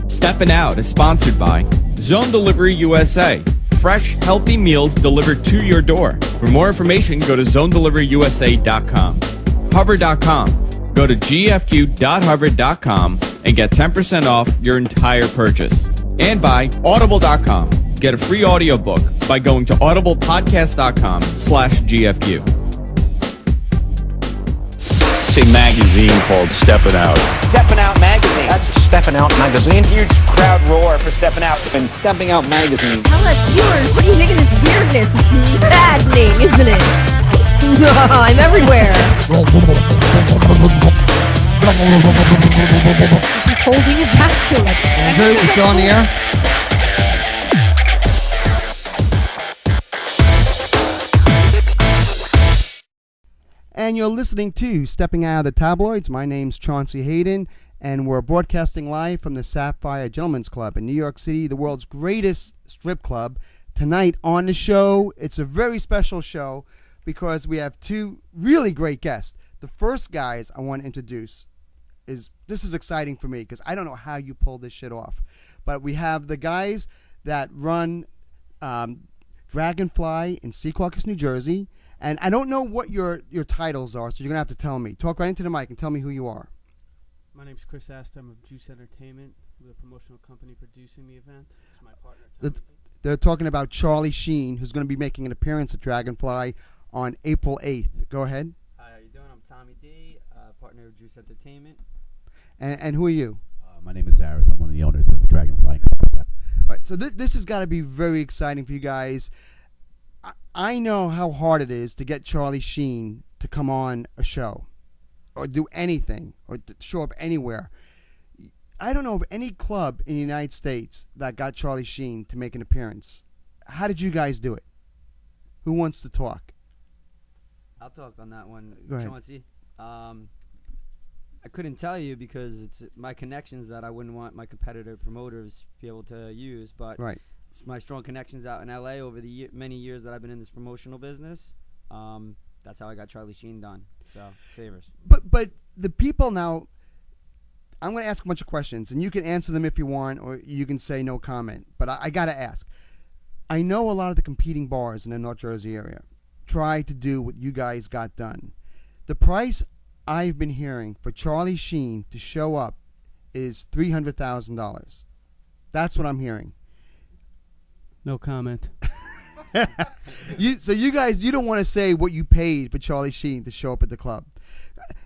Steppin' Out is sponsored by Zone Delivery USA. Fresh, healthy meals delivered to your door. For more information, go to zonedeliveryusa.com. Hover.com. Go to gfq.hover.com and get 10% off your entire purchase. And by Audible.com. Get a free audiobook by going to audiblepodcast.com/GFQ. A magazine called Steppin Out. Steppin Out magazine. That's Steppin Out magazine. Huge crowd roar for Steppin Out. And Steppin Out magazine. Tell us viewers, what do you think of this weirdness? It's maddening, isn't it? I'm everywhere. She's holding ejaculate. We're still on the air? And you're listening to Stepping Out of the Tabloids. My name's Chauncey Hayden, and we're broadcasting live from the Sapphire Gentlemen's Club in New York City, the world's greatest strip club. Tonight on the show, it's a very special show because we have two really great guests. The first guys I want to introduce this is exciting for me because I don't know how you pull this shit off. But we have the guys that run Dragonfly in Secaucus, New Jersey. And I don't know what your titles are, so you're going to have to tell me. Talk right into the mic and tell me who you are. My name's Chris Aston of Juice Entertainment. We're the promotional company producing the event. It's my partner, Tommy. They're talking about Charlie Sheen, who's going to be making an appearance at Dragonfly on April 8th. Go ahead. Hi, how you doing? I'm Tommy D, partner of Juice Entertainment. And who are you? My name is Zaris. I'm one of the owners of Dragonfly. All right, so this has got to be very exciting for you guys. I know how hard it is to get Charlie Sheen to come on a show or do anything or to show up anywhere. I don't know of any club in the United States that got Charlie Sheen to make an appearance. How did you guys do it? Who wants to talk? I'll talk on that one, Go ahead. Chauncey. I couldn't tell you because it's my connections that I wouldn't want my competitor promoters to be able to use, but right. My strong connections out in LA over the many years that I've been in this promotional business. That's how I got Charlie Sheen done. So favors. But the people now, I'm going to ask a bunch of questions, and you can answer them if you want, or you can say no comment. But I got to ask. I know a lot of the competing bars in the North Jersey area try to do what you guys got done. The price I've been hearing for Charlie Sheen to show up is $300,000. That's what I'm hearing. No comment. So you guys, you don't want to say what you paid for Charlie Sheen to show up at the club.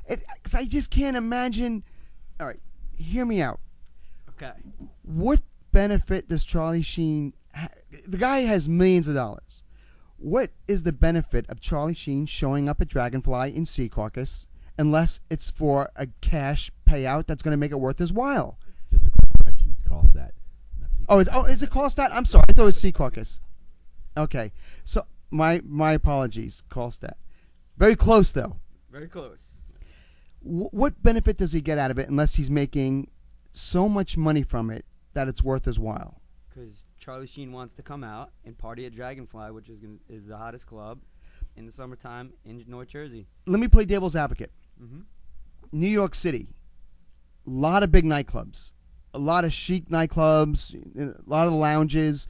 Because I just can't imagine. All right, hear me out. Okay. What benefit does Charlie Sheen the guy has millions of dollars. What is the benefit of Charlie Sheen showing up at Dragonfly in Secaucus unless it's for a cash payout that's going to make it worth his while? Just a quick correction. It's cost that. Is it cost that? I'm sorry. I thought it was Secaucus. Okay. So my apologies. Cost that. Very close, though. Very close. What benefit does he get out of it unless he's making so much money from it that it's worth his while? Because Charlie Sheen wants to come out and party at Dragonfly, which is the hottest club in the summertime in North Jersey. Let me play devil's advocate. Mm-hmm. New York City, a lot of big nightclubs, a lot of chic nightclubs, a lot of lounges,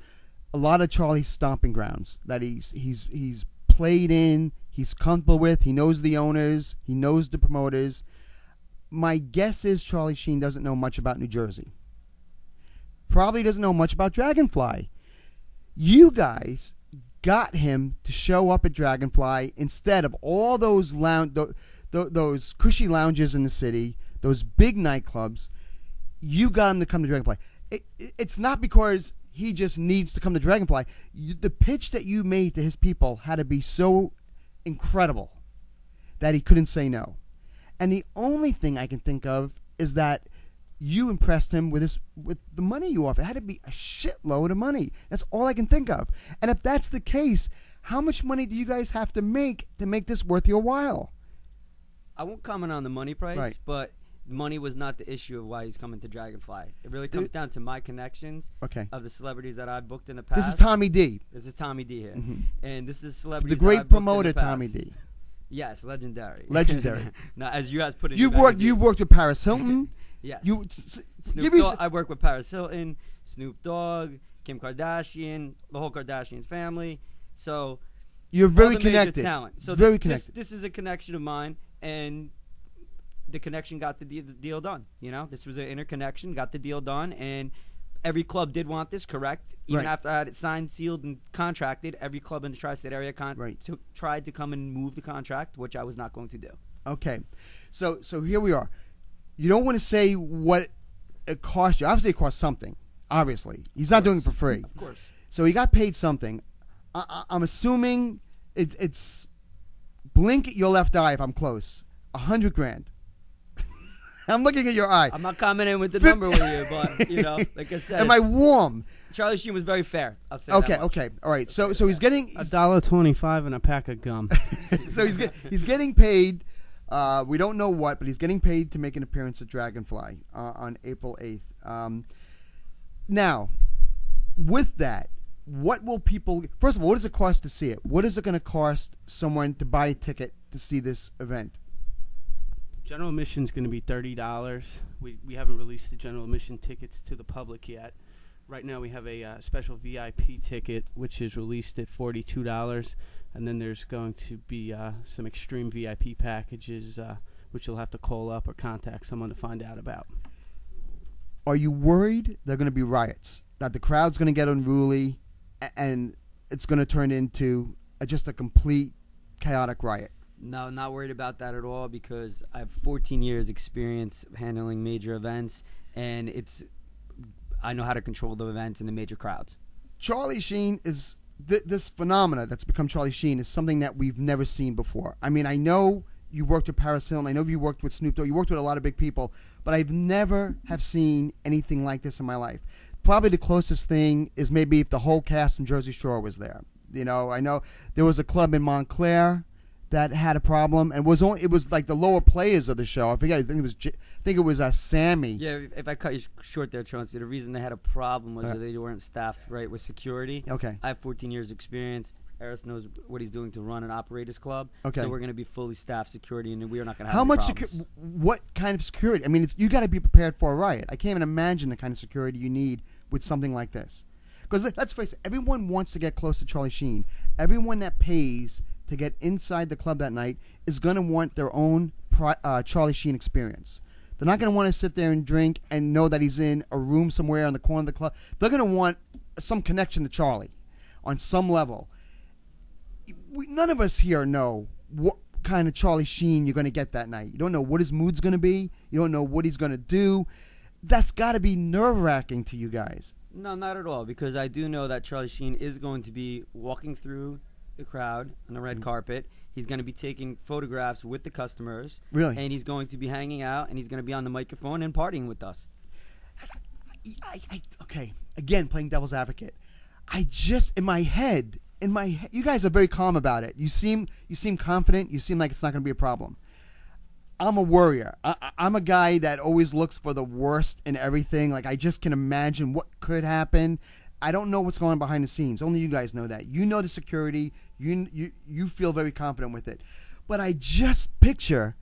a lot of Charlie's stomping grounds that he's played in, he's comfortable with, he knows the owners, he knows the promoters. My guess is Charlie Sheen doesn't know much about New Jersey. Probably doesn't know much about Dragonfly. You guys got him to show up at Dragonfly instead of all those those cushy lounges in the city, those big nightclubs. You got him to come to Dragonfly. It's not because he just needs to come to Dragonfly. The pitch that you made to his people had to be so incredible that he couldn't say no. And the only thing I can think of is that you impressed him with the money you offered. It had to be a shitload of money. That's all I can think of. And if that's the case, how much money do you guys have to make this worth your while? I won't comment on the money price, Right. but money was not the issue of why he's coming to Dragonfly. It really comes down to my connections of the celebrities that I've booked in the past. This is Tommy D. This is Tommy D here. Mm-hmm. And this is celebrities The great promoter, Tommy D. Yes, legendary. Legendary. Now, as you guys put it, You've worked with Paris Hilton. Yes. Give Snoop me Dogg. I work with Paris Hilton, Snoop Dogg, Kim Kardashian, the whole Kardashians family. So you're all very the major connected. talent. So very this, connected. This is a connection of mine, and the connection got the deal done. You know, this was an interconnection, got the deal done, and every club did want this, correct? Even Right. after I had it signed, sealed, and contracted, every club in the tri-state area tried to come and move the contract, which I was not going to do. Okay, so here we are. You don't want to say what it cost you. Obviously, it cost something. Obviously, he's not doing it for free. Of course. So he got paid something. I'm assuming it's blink at your left eye if I'm close. $100,000. I'm looking at your eye. I'm not commenting with the number with you, but you know, like I said, Am I warm? Charlie Sheen was very fair. I'll say that much. Okay, all right. So he's getting $1.25 and a pack of gum. so he's getting paid. We don't know what, but he's getting paid to make an appearance at Dragonfly on April 8th. Now, with that, what will people? First of all, what does it cost to see it? What is it going to cost someone to buy a ticket to see this event? General admission is going to be $30. We haven't released the general admission tickets to the public yet. Right now we have a special VIP ticket, which is released at $42. And then there's going to be some extreme VIP packages, which you'll have to call up or contact someone to find out about. Are you worried there are going to be riots? That the crowd's going to get unruly and it's going to turn into just a complete chaotic riot? No, not worried about that at all because I have 14 years experience of handling major events, and I know how to control the events and the major crowds. Charlie Sheen is this phenomena that's become Charlie Sheen is something that we've never seen before. I mean, I know you worked with Paris Hilton, I know you worked with Snoop Dogg, you worked with a lot of big people, but I've never have seen anything like this in my life. Probably the closest thing is maybe if the whole cast from Jersey Shore was there. You know, I know there was a club in Montclair that had a problem, and it was like the lower players of the show. I forget. I think it was Sammy. Yeah, if I cut you short there, Chauncey, the reason they had a problem was that they weren't staffed right with security. Okay. I have 14 years experience. Eris knows what he's doing to run and operate his club. Okay. So we're going to be fully staffed security, and we are not going to have How any much problems. what kind of security? I mean, you got to be prepared for a riot. I can't even imagine the kind of security you need with something like this. Because let's face it, everyone wants to get close to Charlie Sheen. Everyone that pays to get inside the club that night is going to want their own Charlie Sheen experience. They're not going to want to sit there and drink and know that he's in a room somewhere on the corner of the club. They're going to want some connection to Charlie on some level. None of us here know what kind of Charlie Sheen you're going to get that night. You don't know what his mood's going to be. You don't know what he's going to do. That's got to be nerve-wracking to you guys. No, not at all, because I do know that Charlie Sheen is going to be walking through the crowd on the red carpet. He's going to be taking photographs with the customers. Really? And he's going to be hanging out, and he's going to be on the microphone and partying with us. Okay, again, playing devil's advocate. I just, in my head, you guys are very calm about it. You seem confident. You seem like it's not going to be a problem. I'm a worrier. I'm a guy that always looks for the worst in everything. Like, I just can imagine what could happen. I don't know what's going on behind the scenes. Only you guys know that. You know the security. You feel very confident with it. But I just picture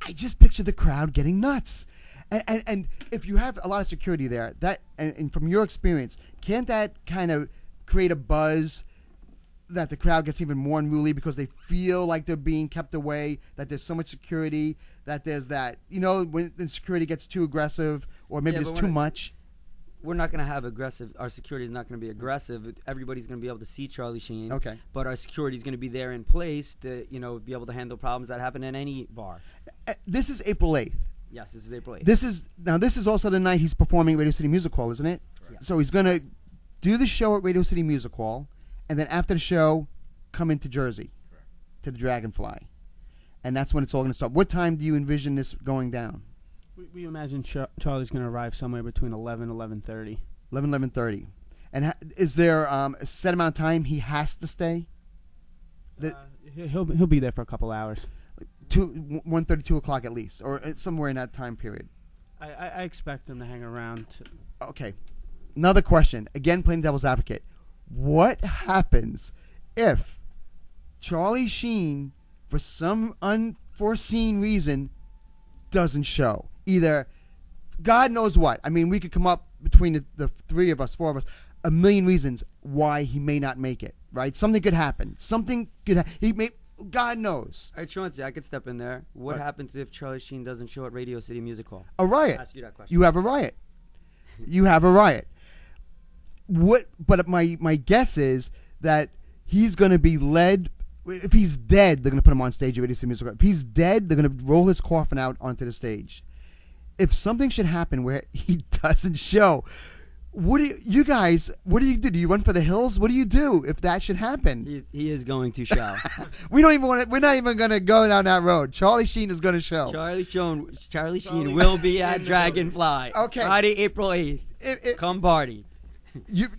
the crowd getting nuts. And if you have a lot of security there, and from your experience, can't that kind of create a buzz that the crowd gets even more unruly because they feel like they're being kept away, that there's so much security, that there's that, when the security gets too aggressive or maybe there's too much? We're not going to have aggressive. Our security is not going to be aggressive. Everybody's going to be able to see Charlie Sheen. Okay. But our security is going to be there in place to, be able to handle problems that happen in any bar. This is April 8th. Yes, this is April 8th. This is also the night he's performing at Radio City Music Hall, isn't it? Yes. So he's going to do the show at Radio City Music Hall, and then after the show, come into Jersey to the Dragonfly. And that's when it's all going to start. What time do you envision this going down? We imagine Charlie's going to arrive somewhere between 11 and 11:30. 11:30. And is there a set amount of time he has to stay? He'll be there for a couple hours. 1:30, 2 o'clock at least, or somewhere in that time period. I expect him to hang around. Okay. Another question. Again, playing devil's advocate. What happens if Charlie Sheen, for some unforeseen reason, doesn't show? Either God knows what. I mean, we could come up between the three of us, four of us, a million reasons why he may not make it. Right? Something could happen. God knows. All right, Chauncey, I could step in there. What Right. happens if Charlie Sheen doesn't show at Radio City Music Hall? A riot. Ask you that question. You have a riot. You have a riot. But my guess is that he's going to be led. If he's dead, they're going to put him on stage at Radio City Music Hall. If he's dead, they're going to roll his coffin out onto the stage. If something should happen where he doesn't show, what do you guys? What do you do? Do you run for the hills? What do you do if that should happen? He is going to show. We don't even want to. We're not even going to go down that road. Charlie Sheen is going to show. Charlie Sheen will be at Dragonfly. Okay. Friday, April 8th. Come party.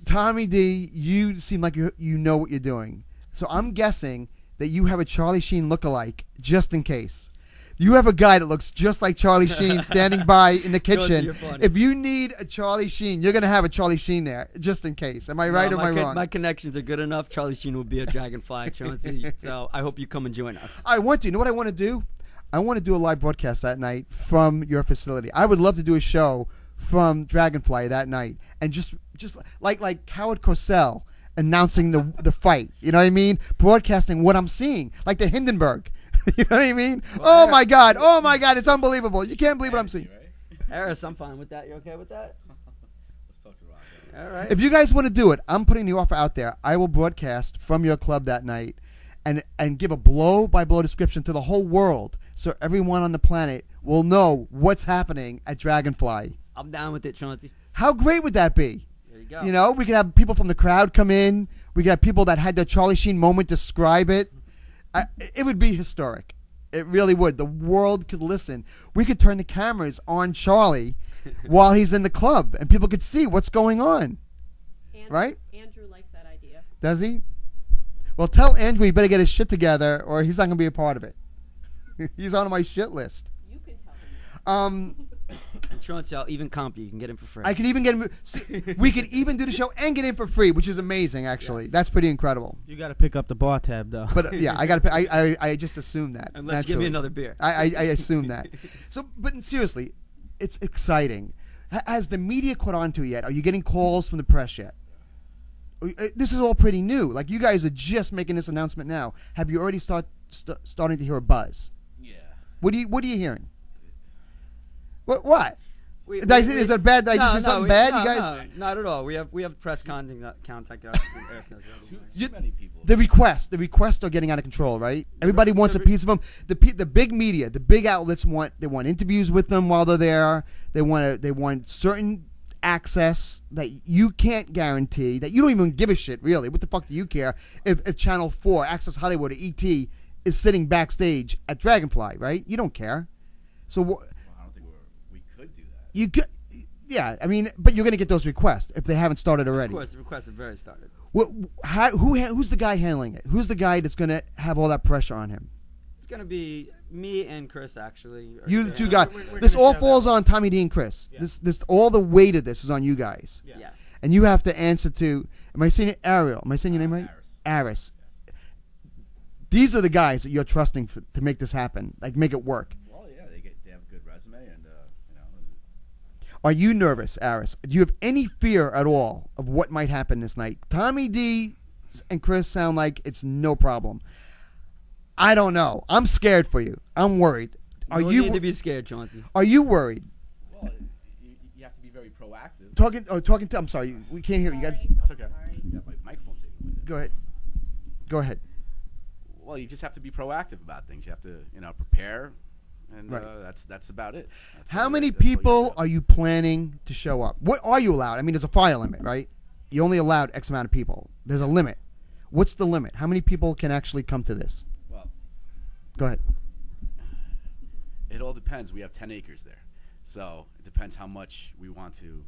Tommy D, you seem like you know what you're doing. So I'm guessing that you have a Charlie Sheen lookalike just in case. You have a guy that looks just like Charlie Sheen standing by in the kitchen. You're funny. If you need a Charlie Sheen, you're going to have a Charlie Sheen there just in case. Am I right or am I wrong? My connections are good enough. Charlie Sheen will be at Dragonfly, Chauncey. So I hope you come and join us. I want to. You know what I want to do? I want to do a live broadcast that night from your facility. I would love to do a show from Dragonfly that night, and just like Howard Cosell announcing the fight. You know what I mean? Broadcasting what I'm seeing, like the Hindenburg. You know what I mean? Oh my God! It's unbelievable. You can't believe what I'm seeing. Harris, I'm fine with that. You okay with that? Let's talk to Rob. All right. If you guys want to do it, I'm putting the offer out there. I will broadcast from your club that night, and give a blow-by-blow description to the whole world, so everyone on the planet will know what's happening at Dragonfly. I'm down with it, Chauncey. How great would that be? There you go. You know, we could have people from the crowd come in. We could have people that had their Charlie Sheen moment describe it. It would be historic. It really would. The world could listen. We could turn the cameras on Charlie while he's in the club, and people could see what's going on. Right? Andrew likes that idea. Does he? Well, tell Andrew he better get his shit together, or he's not going to be a part of it. He's on my shit list. You can tell him. Chauncey, I'll even comp you. You can get him for free. I could even get him. See, we could even do the show and get in for free, which is amazing. Actually, that's pretty incredible. You got to pick up the bar tab though. But yeah, I got to. I just assumed that. Unless you give me another beer. I assume that. So, but seriously, it's exciting. Has the media caught on to it yet? Are you getting calls from the press yet? This is all pretty new. Like, you guys are just making this announcement now. Have you already starting to hear a buzz? Yeah. What are you hearing? What? Is that bad? Did I just say something bad? You guys? No, not at all. We have press contact. Too many people. The requests are getting out of control, right? Everybody wants a piece of them. The big media, the big outlets want interviews with them while they're there. They want certain access that you can't guarantee, that you don't even give a shit, really. What the fuck do you care if Channel 4, Access Hollywood, or ET is sitting backstage at Dragonfly, right? You don't care. So I don't think we could do that. you could, yeah, I mean, but you're going to get those requests if they haven't started already. Of course, the requests have very started. Who's the guy handling it? Who's the guy that's going to have all that pressure on him? It's going to be me and Chris, actually. You the two guys. This all falls on Tommy D and Chris. Yeah. This all the weight of this is on you guys. Yes. And you have to answer to. Am I saying it? Ariel? Am I saying your name right? Aris. These are the guys that you're trusting to make this happen, like make it work. Well, yeah, they have a good resume, and Are you nervous, Aris? Do you have any fear at all of what might happen this night? Tommy D and Chris sound like it's no problem. I don't know. I'm scared for you. I'm worried. You need to be scared, Chauncey. Are you worried? well, you have to be very proactive. Talking to. I'm sorry, we can't hear you. That's okay. You got my microphone taken away. Go ahead. Well, you just have to be proactive about things. You have to, prepare, and Right. that's about it. How many people are you planning to show up? What are you allowed? I mean, there's a fire limit, right? You only allowed X amount of people. There's a limit. What's the limit? How many people can actually come to this? Well, Go ahead. it all depends. We have 10 acres there, so it depends how much we want to.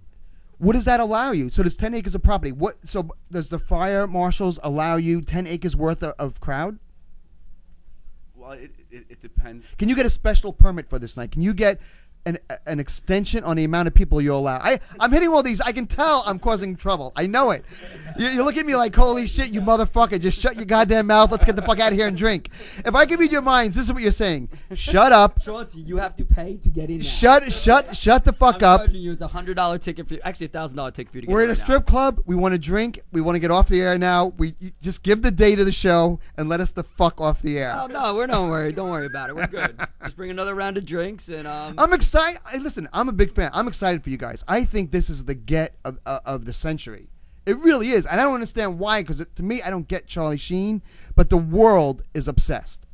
What does that allow you? So there's 10 acres of property. So does the fire marshals allow you 10 acres worth of crowd? Well, it depends. Can you get a special permit for this night? Can you get an extension on the amount of people you allow. I'm hitting all these. I can tell I'm causing trouble. I know it. You look at me like, holy shit, you motherfucker. Just shut your goddamn mouth. Let's get the fuck out of here and drink. If I can read your minds, this is what you're saying. Shut up. Chauncey, you have to pay to get in now. Shut the fuck I'm up. charging you. It's $100 ticket for actually $1,000 ticket for you to get We're in in a right strip club. We want to drink. We want to get off the air now. You just give the date of the show and let us the fuck off the air. now. No, we're don't worry. Don't worry about it. We're good. Just bring another round of drinks and I'm excited. Listen, I'm a big fan. I'm excited for you guys. I think this is the get of the century. It really is. And I don't understand why, because to me, I don't get Charlie Sheen, but the world is obsessed.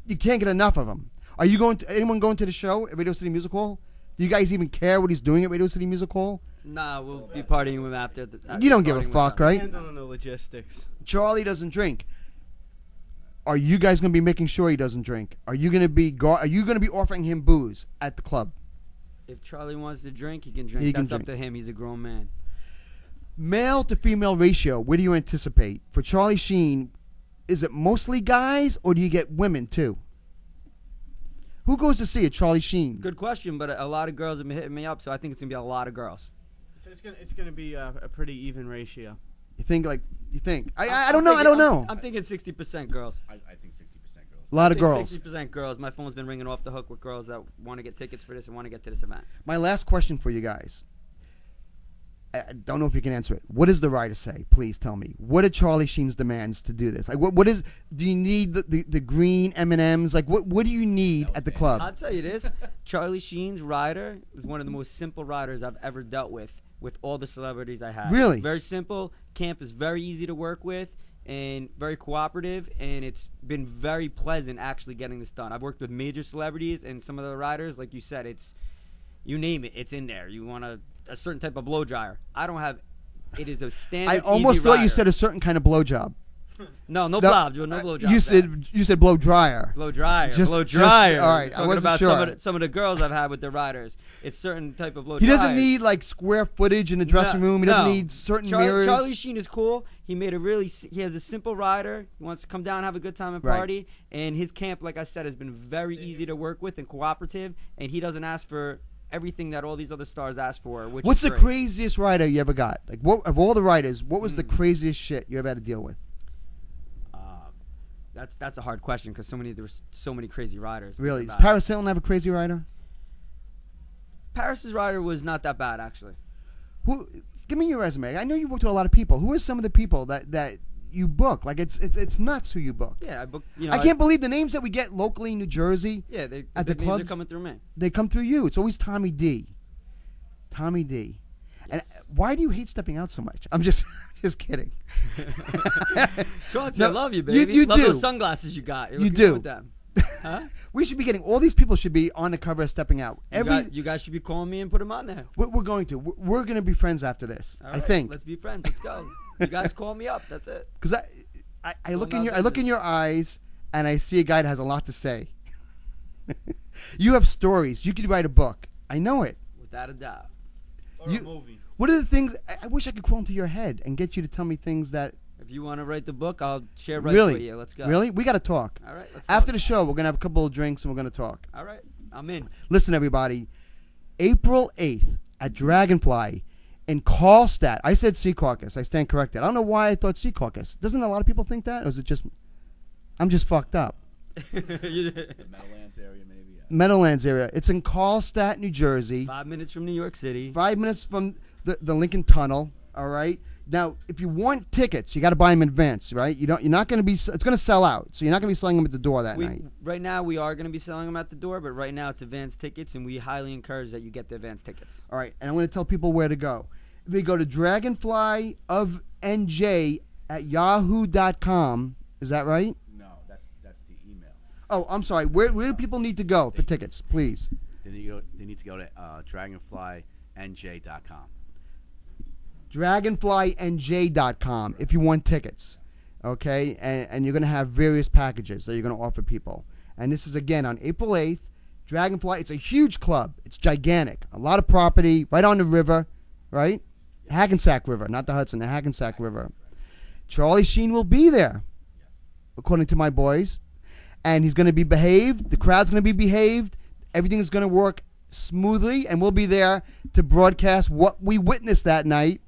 You can't get enough of him. Are you anyone going to the show at Radio City Music Hall? Do you guys even care what he's doing at Radio City Music Hall? Nah, we'll be partying with him after. You don't give a fuck, right? Handling the logistics. Charlie doesn't drink. Are you guys going to be making sure he doesn't drink? Are you going to be offering him booze at the club? If Charlie wants to drink, he can drink. He can That's drink. up to him. He's a grown man. Male to female ratio, what do you anticipate? For Charlie Sheen, is it mostly guys or do you get women too? Who goes to see a Charlie Sheen? Good question, but a lot of girls have been hitting me up, so I think it's going to be a lot of girls. So it's gonna be a pretty even ratio. You think? I don't know. I'm thinking 60% girls. I think 60% girls. A lot of girls. 60% girls. My phone's been ringing off the hook with girls that want to get tickets for this and want to get to this event. My last question for you guys. I don't know if you can answer it. What does the writer say? Please tell me. What are Charlie Sheen's demands to do this? Like, what is? Do you need the green M&Ms? Like, what do you need at the club? I'll tell you this: Charlie Sheen's rider was one of the most simple riders I've ever dealt with all the celebrities I had. Really? Very simple. Camp is very easy to work with and very cooperative, and it's been very pleasant actually getting this done. I've worked with major celebrities and some of the riders, like you said, it's you name it, it's in there. You want a certain type of blow dryer. I don't have. It is a standard. I almost easy thought you rider. said a certain kind of blow job. No blow job. You said blow dryer. Blow dryer. Just- blow just- dryer. all right, I Talking wasn't about sure. some of the girls I've had with the riders. It's certain type of blow He dryer. doesn't need like square footage in the dressing room. He doesn't need certain mirrors. Charlie Sheen is cool. He has a simple rider. He wants to come down, have a good time and Right. party. And his camp, like I said, has been very easy to work with and cooperative. And he doesn't ask for everything that all these other stars ask for. What's is the great. craziest rider you ever got? Like, what of all the riders, what was the craziest shit you ever had to deal with? That's a hard question because there were so many crazy riders. Really? Does Paris Hilton have a crazy rider? Paris's rider was not that bad actually. Who? Give me your resume. I know you worked with a lot of people. Who are some of the people that you book? Like it's nuts who you book. Yeah, I booked. I can't believe the names that we get locally in New Jersey. Yeah, at the names clubs are coming through me. They come through you. It's always Tommy D. Tommy D. And why do you hate stepping out so much? I'm just kidding. Chauncey, No, I love you, baby. you love do. those sunglasses you got. You're You looking good do. with them. Huh? We should be getting all these people should be on the cover of Stepping Out. You guys should be calling me and put them on there. We're going to. We're going to be friends after this. All I right, think. Let's be friends. Let's go. You guys call me up. That's it. Because I look in your eyes and I see a guy that has a lot to say. You have stories. You could write a book. I know it. Without a doubt. Or a movie. What are the things? I wish I could crawl into your head and get you to tell me things that. If you want to write the book, I'll share rights Really? with you. Let's go. Really? We got to talk. All right. Let's After talk. the show, we're gonna have a couple of drinks and we're gonna talk. All right. I'm in. Listen, everybody. April 8th at Dragonfly in Karlstad. I said Sea Caucus. I stand corrected. I don't know why I thought Sea Caucus. Doesn't a lot of people think that? Or is it just I'm just fucked up? The Meadowlands area, maybe. Yeah. Meadowlands area. It's in Karlstad, New Jersey. 5 minutes from New York City. 5 minutes from the Lincoln Tunnel. All right. Now, if you want tickets, you got to buy them in advance, right? You're not going to be. It's going to sell out, so you're not going to be selling them at the door that night. Right now, we are going to be selling them at the door, but right now it's advance tickets, and we highly encourage that you get the advance tickets. All right, and I'm going to tell people where to go. If you go to Dragonfly of NJ at yahoo.com, is that right? No, that's the email. Oh, I'm sorry. Where do people need to go for tickets, please? They need to go to dragonflynj.com. dragonflynj.com if you want tickets, okay? And you're going to have various packages that you're going to offer people. And this is, again, on April 8th. Dragonfly, it's a huge club. It's gigantic. A lot of property right on the river, right? Hackensack River, not the Hudson, the Hackensack River. Charlie Sheen will be there, according to my boys. And he's going to be behaved. The crowd's going to be behaved. Everything is going to work smoothly, and we'll be there to broadcast what we witnessed that night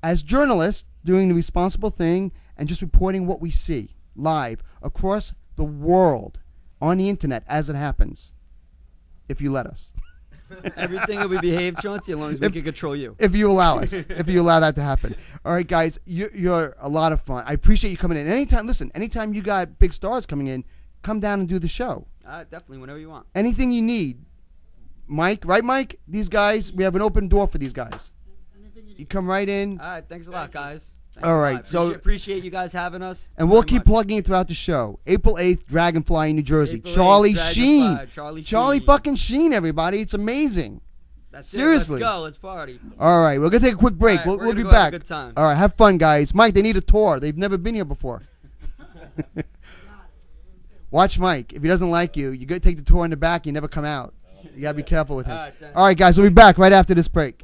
as journalists, doing the responsible thing and just reporting what we see live across the world on the internet as it happens, if you let us. Everything will be behaved, Chauncey, as long as we can control you. If you allow us. If you allow that to happen. All right, guys, you're a lot of fun. I appreciate you coming in. Anytime you got big stars coming in, come down and do the show. Definitely, whenever you want. Anything you need. Mike, right, Mike? These guys, we have an open door for these guys. You come right in. All right, thanks a lot, guys. Thanks All a right, lot. so appreciate you guys having us. And we'll very keep much. plugging it throughout the show. April 8th, Dragonfly in New Jersey. April 8th, Charlie Dragonfly, Sheen. Charlie Sheen. fucking Sheen, everybody. It's amazing. That's Seriously. It. Let's go. Let's party. All right, we're going to take a quick break. All right, we'll we're be gonna go back. have a good time. All right, have fun, guys. Mike, they need a tour. They've never been here before. Watch Mike. If he doesn't like you, you got to take the tour in the back. You never come out. You got to be careful with him. All right, guys, we'll be back right after this break.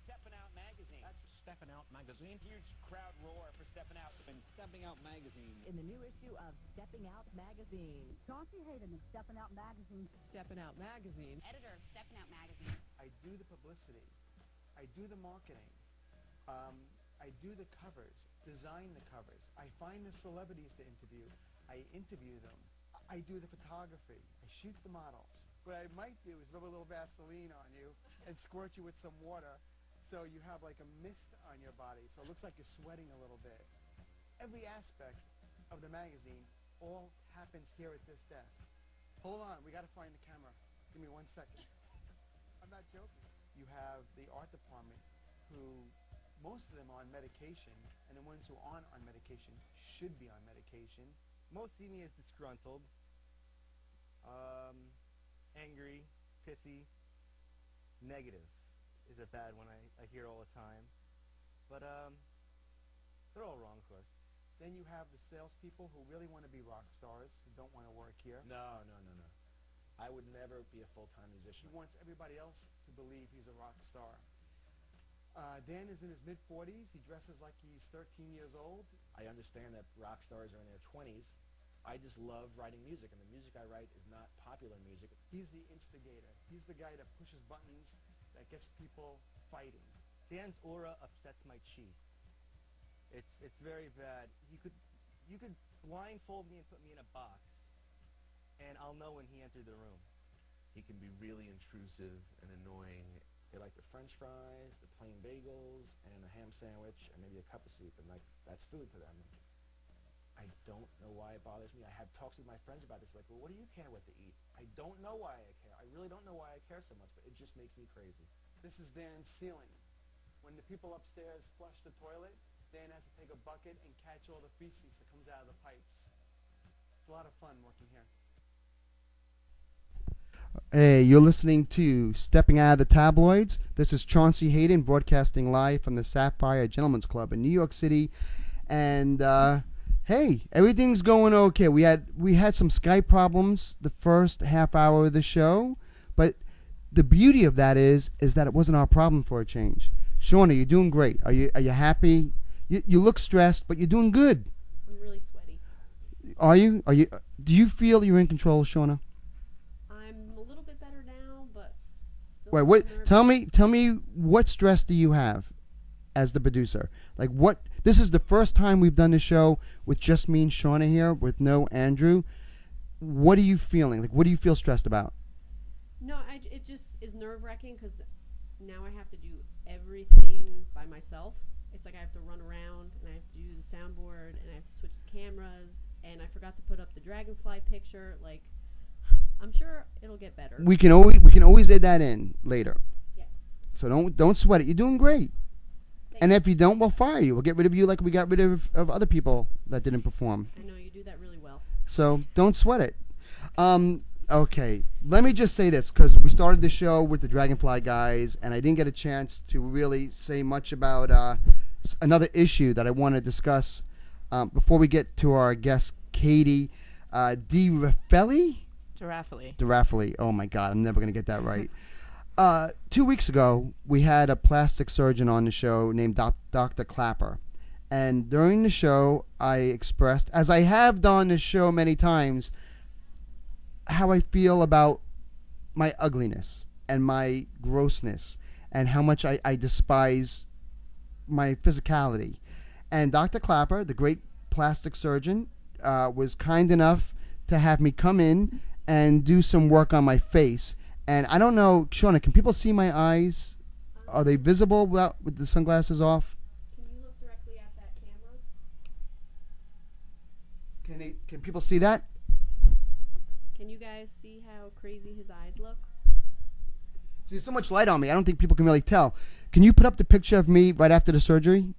Steppin' Out Magazine. That's Steppin' Out Magazine. Huge crowd roar for Steppin' Out. Stepping Out Magazine. In the new issue of Stepping Out Magazine. Chauncey Hayden of Steppin' Out Magazine. Steppin' Out Magazine. Editor of Steppin' Out Magazine. I do the publicity. I do the marketing. I do the covers, design the covers. I find the celebrities to interview. I interview them. I do the photography. I shoot the models. What I might do is rub a little Vaseline on you and squirt you with some water so you have like a mist on your body so it looks like you're sweating a little bit. Every aspect of the magazine all happens here at this desk. Hold on, we got to find the camera. Give me 1 second. I'm not joking. You have the art department who most of them are on medication, and the ones who aren't on medication should be on medication. Most see me as disgruntled, angry, pissy, negative is a bad one I hear all the time. But they're all wrong, of course. Then you have the salespeople who really want to be rock stars, who don't want to work here. No. I would never be a full-time musician. He wants everybody else to believe he's a rock star. Dan is in his mid-40s. He dresses like he's 13 years old. I understand that rock stars are in their 20s. I just love writing music, and the music I write is not popular music. He's the instigator. He's the guy that pushes buttons, that gets people fighting. Dan's aura upsets my chief. It's very bad. You could blindfold me and put me in a box, and I'll know when he entered the room. He can be really intrusive and annoying. They like the French fries, the plain bagels, and a ham sandwich, and maybe a cup of soup, and like that's food to them. I don't know why it bothers me. I have talks with my friends about this, like, well, what do you care what to eat? I don't know why I care. I really don't know why I care so much, but it just makes me crazy. This is Dan's ceiling. When the people upstairs flush the toilet, Dan has to take a bucket and catch all the feces that comes out of the pipes. It's a lot of fun working here. Hey, you're listening to Stepping Out of the Tabloids. This is Chauncey Hayden broadcasting live from the Sapphire Gentlemen's Club in New York City. And hey, everything's going okay. We had some Skype problems the first half hour of the show, but the beauty of that is that it wasn't our problem for a change. Shauna, you're doing great. Are you happy? You look stressed, but you're doing good. I'm really sweaty. Are you? Do you feel you're in control, Shauna? I'm a little bit better now, but still. Wait, what? Tell me, what stress do you have as the producer? Like, what? This is the first time we've done the show with just me and Shauna here, with no Andrew. What are you feeling? Like, what do you feel stressed about? No, it just is nerve-wracking because now I have to do everything by myself. It's like I have to run around and I have to do the soundboard and I have to switch the cameras and I forgot to put up the dragonfly picture. Like, I'm sure it'll get better. We can always add that in later. Yes. So don't sweat it. You're doing great. And if you don't, we'll fire you. We'll get rid of you like we got rid of other people that didn't perform. I know you do that really well. So don't sweat it. Okay, let me just say this, because we started the show with the Dragonfly guys, and I didn't get a chance to really say much about another issue that I want to discuss before we get to our guest, Katie DiRaffelli? DiRaffelli. Oh, my God, I'm never going to get that right. 2 weeks ago, we had a plastic surgeon on the show named Dr. Clapper. And during the show, I expressed, as I have done this show many times, how I feel about my ugliness and my grossness and how much I despise my physicality. And Dr. Clapper, the great plastic surgeon, was kind enough to have me come in and do some work on my face. And I don't know, Shauna, can people see my eyes? Are they visible with the sunglasses off? Can you look directly at that camera? Can people see that? Can you guys see how crazy his eyes look? See, there's so much light on me, I don't think people can really tell. Can you put up the picture of me right after the surgery?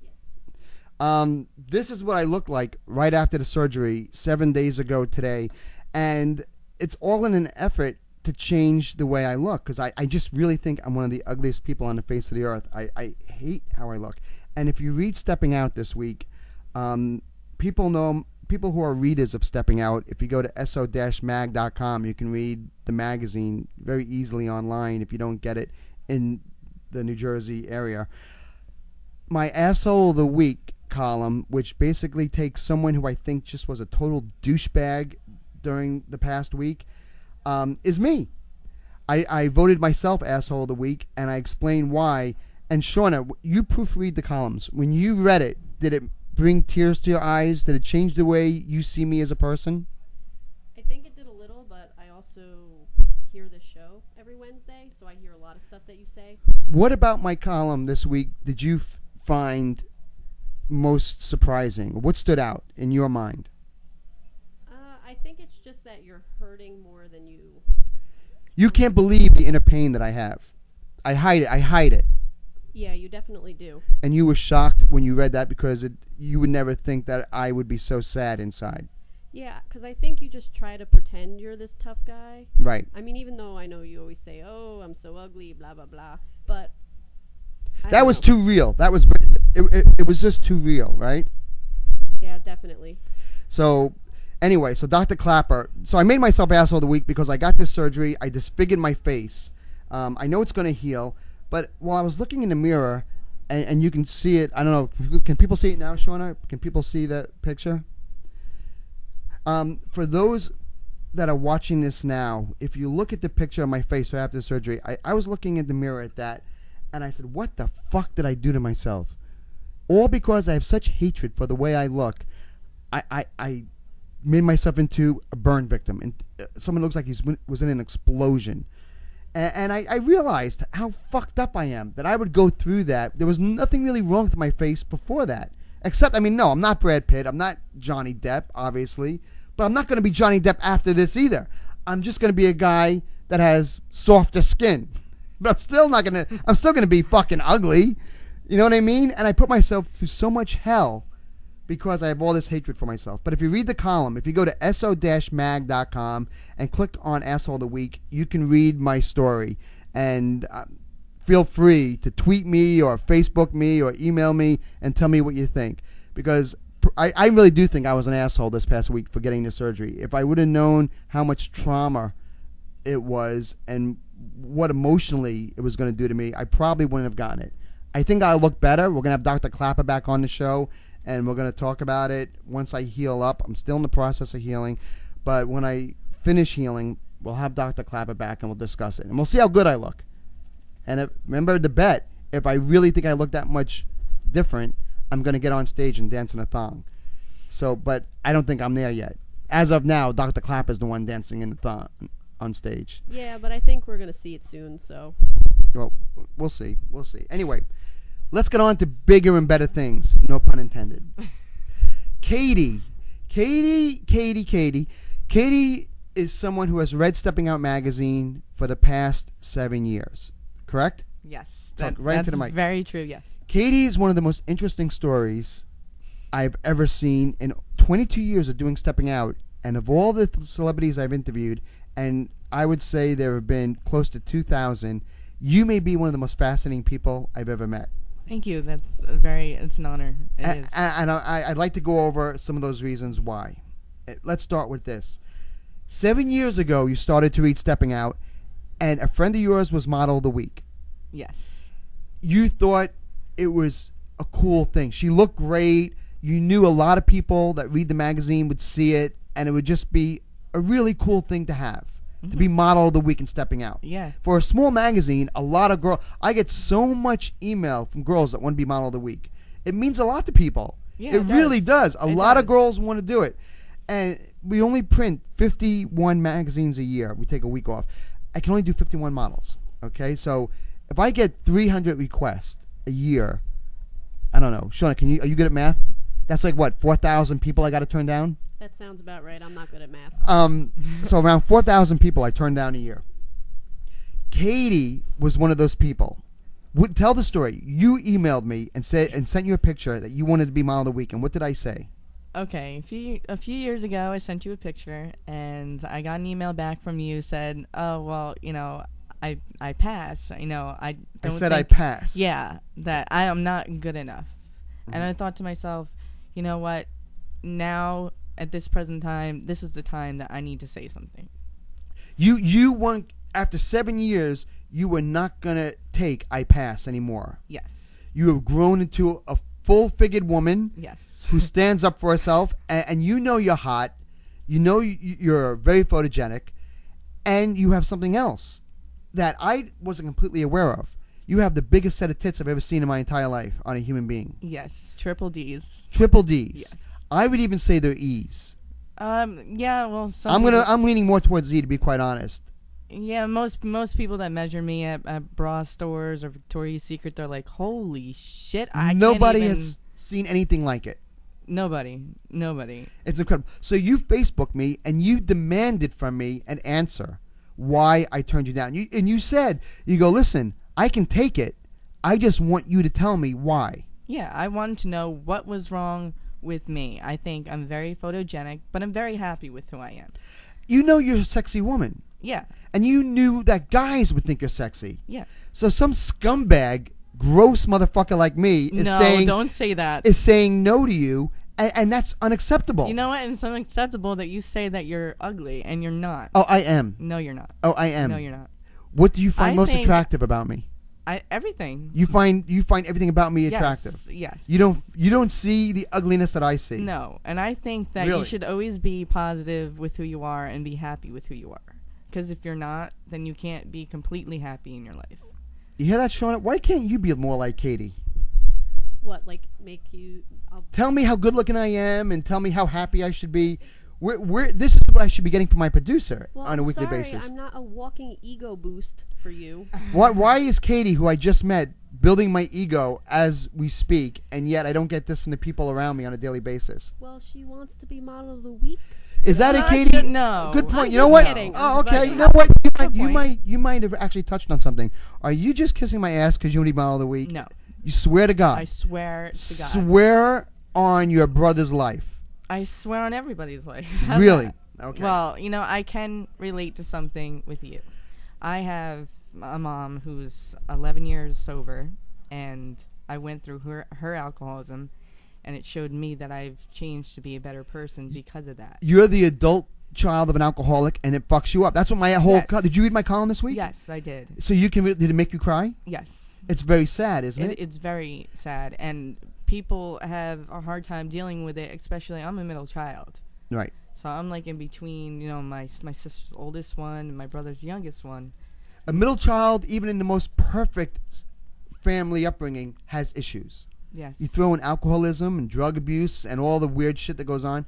Yes. This is what I looked like right after the surgery 7 days ago today. And it's all in an effort to change the way I look, because I just really think I'm one of the ugliest people on the face of the earth. I hate how I look. And if you read Stepping Out this week, people who are readers of Stepping Out, if you go to so-mag.com, you can read the magazine very easily online if you don't get it in the New Jersey area. My Asshole of the Week column, which basically takes someone who I think just was a total douchebag during the past week, is me. I voted myself Asshole of the Week, and I explained why. And Shauna, you proofread the columns. When you read it, did it bring tears to your eyes? Did it change the way you see me as a person? I think it did a little, but I also hear the show every Wednesday, so I hear a lot of stuff that you say. What about my column this week did you find most surprising? What stood out in your mind? I think it's just that you're hurting more than you... You can't believe the inner pain that I have. I hide it. Yeah, you definitely do. And you were shocked when you read that because you would never think that I would be so sad inside. Yeah, because I think you just try to pretend you're this tough guy. Right. I mean, even though I know you always say, oh, I'm so ugly, blah, blah, blah. But... That was too real. It was just too real, right? Yeah, definitely. So... Anyway, so Dr. Clapper, so I made myself Asshole of the Week because I got this surgery. I disfigured my face. I know it's going to heal, but while I was looking in the mirror, and you can see it, I don't know, can people see it now, Shauna? Can people see that picture? For those that are watching this now, if you look at the picture of my face right after the surgery, I was looking in the mirror at that, and I said, what the fuck did I do to myself? All because I have such hatred for the way I look. I made myself into a burn victim, and someone looks like he was in an explosion. And I realized how fucked up I am, that I would go through that. There was nothing really wrong with my face before that. Except, I mean, no, I'm not Brad Pitt. I'm not Johnny Depp, obviously. But I'm not going to be Johnny Depp after this either. I'm just going to be a guy that has softer skin. But I'm still going to be fucking ugly. You know what I mean? And I put myself through so much hell because I have all this hatred for myself. But if you read the column, if you go to so-mag.com and click on Asshole of the Week, you can read my story. And feel free to tweet me or Facebook me or email me and tell me what you think. Because I really do think I was an asshole this past week for getting the surgery. If I would have known how much trauma it was and what emotionally it was going to do to me, I probably wouldn't have gotten it. I think I'll look better. We're going to have Dr. Clapper back on the show, and we're going to talk about it once I heal up. I'm still in the process of healing, but when I finish healing, we'll have Dr. Clapper back, and we'll discuss it. And we'll see how good I look. And remember the bet, if I really think I look that much different, I'm going to get on stage and dance in a thong. So, but I don't think I'm there yet. As of now, Dr. Clapper's the one dancing in the thong on stage. Yeah, but I think we're going to see it soon, so. Well, we'll see. We'll see. Anyway, let's get on to bigger and better things. No pun intended. Katie is someone who has read Stepping Out magazine for the past 7 years. Correct? Yes. Talk right into the mic. Very true, yes. Katie is one of the most interesting stories I've ever seen in 22 years of doing Stepping Out. And of all the celebrities I've interviewed, and I would say there have been close to 2,000, you may be one of the most fascinating people I've ever met. Thank you. It's an honor. It is. And I'd like to go over some of those reasons why. Let's start with this. 7 years ago, you started to read Stepping Out, and a friend of yours was Model of the Week. Yes. You thought it was a cool thing. She looked great. You knew a lot of people that read the magazine would see it, and it would just be a really cool thing to have. To be model of the week and Stepping Out. Yeah. For a small magazine, a lot of girls, I get so much email from girls that want to be model of the week. It means a lot to people. Yeah, it really does. A lot of girls want to do it. And we only print 51 magazines a year. We take a week off. I can only do 51 models. Okay? So if I get 300 requests a year, I don't know. Shauna, are you good at math? That's like what, 4,000 people I got to turn down? That sounds about right. I'm not good at math. So around 4,000 people I turned down a year. Katie was one of those people. Tell the story. You emailed me and sent you a picture that you wanted to be model of the week. And what did I say? Okay, a few years ago, I sent you a picture, and I got an email back from you said, "Oh well, I pass. I said I pass. Yeah, that I am not good enough." And I thought to myself, you know what? Now at this present time, this is the time that I need to say something. You want, after 7 years, you were not gonna take I pass anymore. Yes. You have grown into a full-figured woman. Yes. Who stands up for herself, and you know you're hot, you know you're very photogenic, and you have something else that I wasn't completely aware of. You have the biggest set of tits I've ever seen in my entire life on a human being. Yes, triple D's. Triple D's. Yes. I would even say they're E's. Yeah, well, I'm leaning more towards Z, to be quite honest. Yeah, most people that measure me at bra stores or Victoria's Secret, they're like, "Holy shit!" Nobody has seen anything like it. Nobody. It's incredible. So you Facebooked me and you demanded from me an answer why I turned you down. You said, you go, "Listen, I can take it. I just want you to tell me why." Yeah, I wanted to know what was wrong with me. I think I'm very photogenic, but I'm very happy with who I am. You know you're a sexy woman. Yeah. And you knew that guys would think you're sexy. Yeah. So some scumbag, gross motherfucker like me is saying... don't say that. ...is saying no to you, and that's unacceptable. You know what? It's unacceptable that you say that you're ugly, and you're not. Oh, I am. No, you're not. Oh, I am. No, you're not. What do you find most attractive about me? Everything. You find everything about me attractive. Yes. You don't see the ugliness that I see. No, and I think that you should always be positive with who you are and be happy with who you are. Because if you're not, then you can't be completely happy in your life. You hear that, Shauna? Why can't you be more like Katie? What, like make you? Tell me how good looking I am, and tell me how happy I should be. This is what I should be getting from my producer on a weekly basis. I'm not a walking ego boost for you. Why is Katie, who I just met, building my ego as we speak, and yet I don't get this from the people around me on a daily basis? Well, she wants to be model of the week. Is that it, Katie? No. Good point. I'm you know just what? kidding. Oh, okay. Like, you know what? You might have actually touched on something. Are you just kissing my ass because you want to be model of the week? No. You swear to God. I swear to God. Swear on your brother's life. I swear on everybody's life. Really? Okay. Well, I can relate to something with you. I have a mom who's 11 years sober, and I went through her alcoholism, and it showed me that I've changed to be a better person because of that. You're the adult child of an alcoholic, and it fucks you up. That's what my whole... Yes. Did you read my column this week? Yes, I did. So did it make you cry? Yes. It's very sad, isn't it? It's very sad, and people have a hard time dealing with it, especially I'm a middle child. Right. So I'm like in between, my sister's oldest one and my brother's youngest one. A middle child, even in the most perfect family upbringing, has issues. Yes. You throw in alcoholism and drug abuse and all the weird shit that goes on,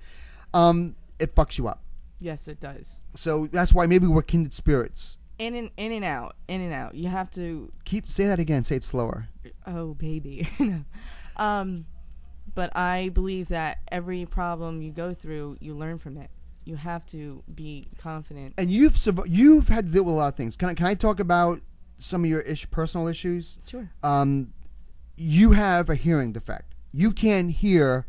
it fucks you up. Yes, it does. So that's why maybe we're kindred spirits. In and out. You have to Say that again. Say it slower. Oh, baby. But I believe that every problem you go through, you learn from it. You have to be confident. And you've had to deal with a lot of things. Can I talk about some of your personal issues? Sure. You have a hearing defect. You can't hear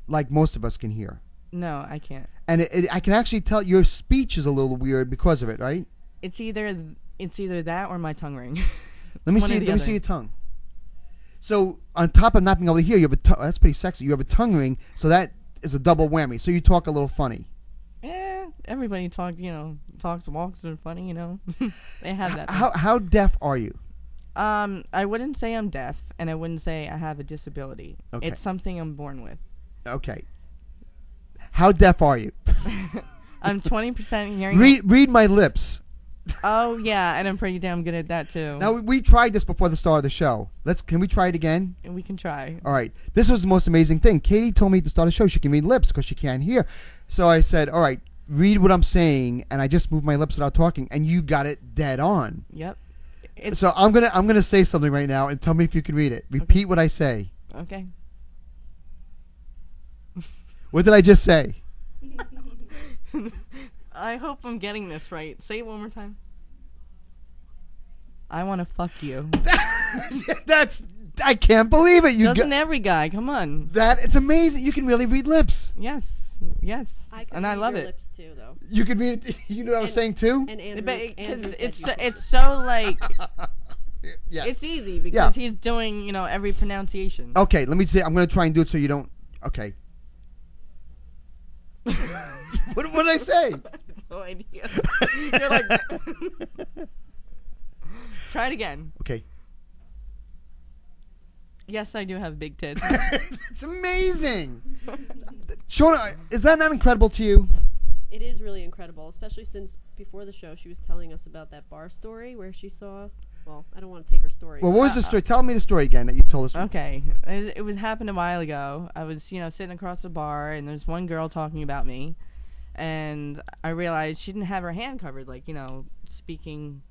like most of us can hear. No, I can't. And I can actually tell your speech is a little weird because of it, right? It's either that or my tongue ring. Let me see your tongue. So on top of not being able to hear, you have that's pretty sexy. You have a tongue ring, so that is a double whammy. So you talk a little funny. Everybody talks, walks, are funny, They have that. How deaf are you? I wouldn't say I'm deaf, and I wouldn't say I have a disability. Okay. It's something I'm born with. Okay. How deaf are you? I'm 20% hearing. Read my lips. Oh yeah, and I'm pretty damn good at that too. Now we tried this before the start of the show. Can we try it again? We can try. All right. This was the most amazing thing. Katie told me at the start of the show she can read lips because she can't hear. So I said, all right, read what I'm saying, and I just moved my lips without talking, and you got it dead on. Yep. So I'm gonna say something right now, and tell me if you can read it. Repeat what I say. Okay. What did I just say? I hope I'm getting this right. Say it one more time. I want to fuck you. I can't believe it. Doesn't every guy? Come on. It's amazing. You can really read lips. Yes. I love your it. lips too, though. You can read it. You know what I was saying too. And Andrew, Because Andrew it's so like. Yes. It's easy because he's doing every pronunciation. Okay, let me say. I'm gonna try and do it so you don't. Okay. What did I say? No idea. You're like. Try it again. Okay. Yes, I do have big tits. It's amazing. Shona, is that not incredible to you? It is really incredible, especially since before the show she was telling us about that bar story where she saw. Well, I don't want to take her story. Well, what was the story? Tell me the story again that you told us. Okay, it was happened a while ago. I was sitting across the bar, and there's one girl talking about me, and I realized she didn't have her hand covered, like speaking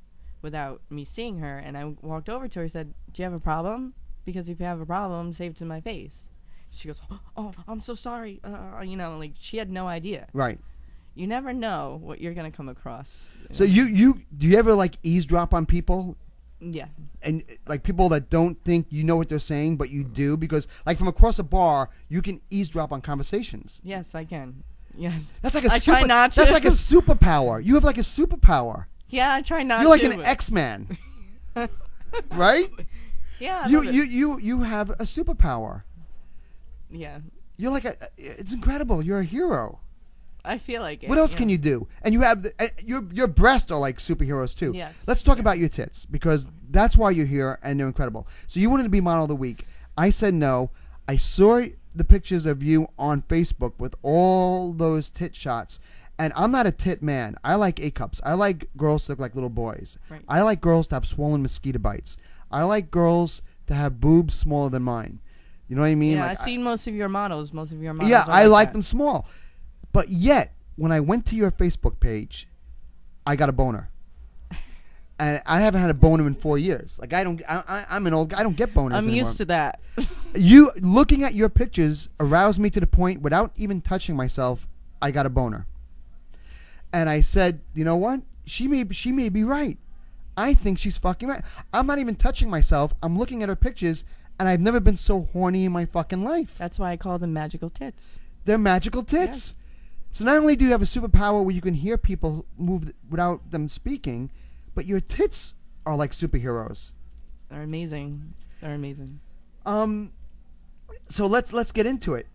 without me seeing her. And I walked over to her and said, "Do you have a problem? Because if you have a problem, say it to my face." She goes, "Oh, I'm so sorry." Like she had no idea. Right. You never know what you're gonna come across. So you do you ever like eavesdrop on people? Yeah. And like people that don't think you know what they're saying, but you do, because like from across a bar, you can eavesdrop on conversations. Yes, I can. Yes. That's like I try not to. That's like a superpower. You have like a superpower. Yeah, I try not to. You're like an X-Man. Right? Yeah. I You love it. you have a superpower. Yeah. You're like it's incredible. You're a hero. I feel like it. What else can you do? And you have your breasts are like superheroes too. Yes. Let's talk about your tits, because that's why you're here and they're incredible. So you wanted to be model of the week. I said no. I saw the pictures of you on Facebook with all those tit shots, and I'm not a tit man. I like A cups. I like girls to look like little boys. Right. I like girls to have swollen mosquito bites. I like girls to have boobs smaller than mine. You know what I mean? Yeah, like, I've seen most of your models. Yeah, I like that. them small. But yet, when I went to your Facebook page, I got a boner. And I haven't had a boner in 4 years. Like I'm an old guy. I don't get boners I'm anymore. used to that. You looking at your pictures aroused me to the point, without even touching myself, I got a boner. And I said, you know what? She may be right. I think she's fucking right. I'm not even touching myself. I'm looking at her pictures, and I've never been so horny in my fucking life. That's why I call them magical tits. They're magical tits. Yes. So not only do you have a superpower where you can hear people move without them speaking, but your tits are like superheroes. They're amazing. They're amazing. So let's get into it.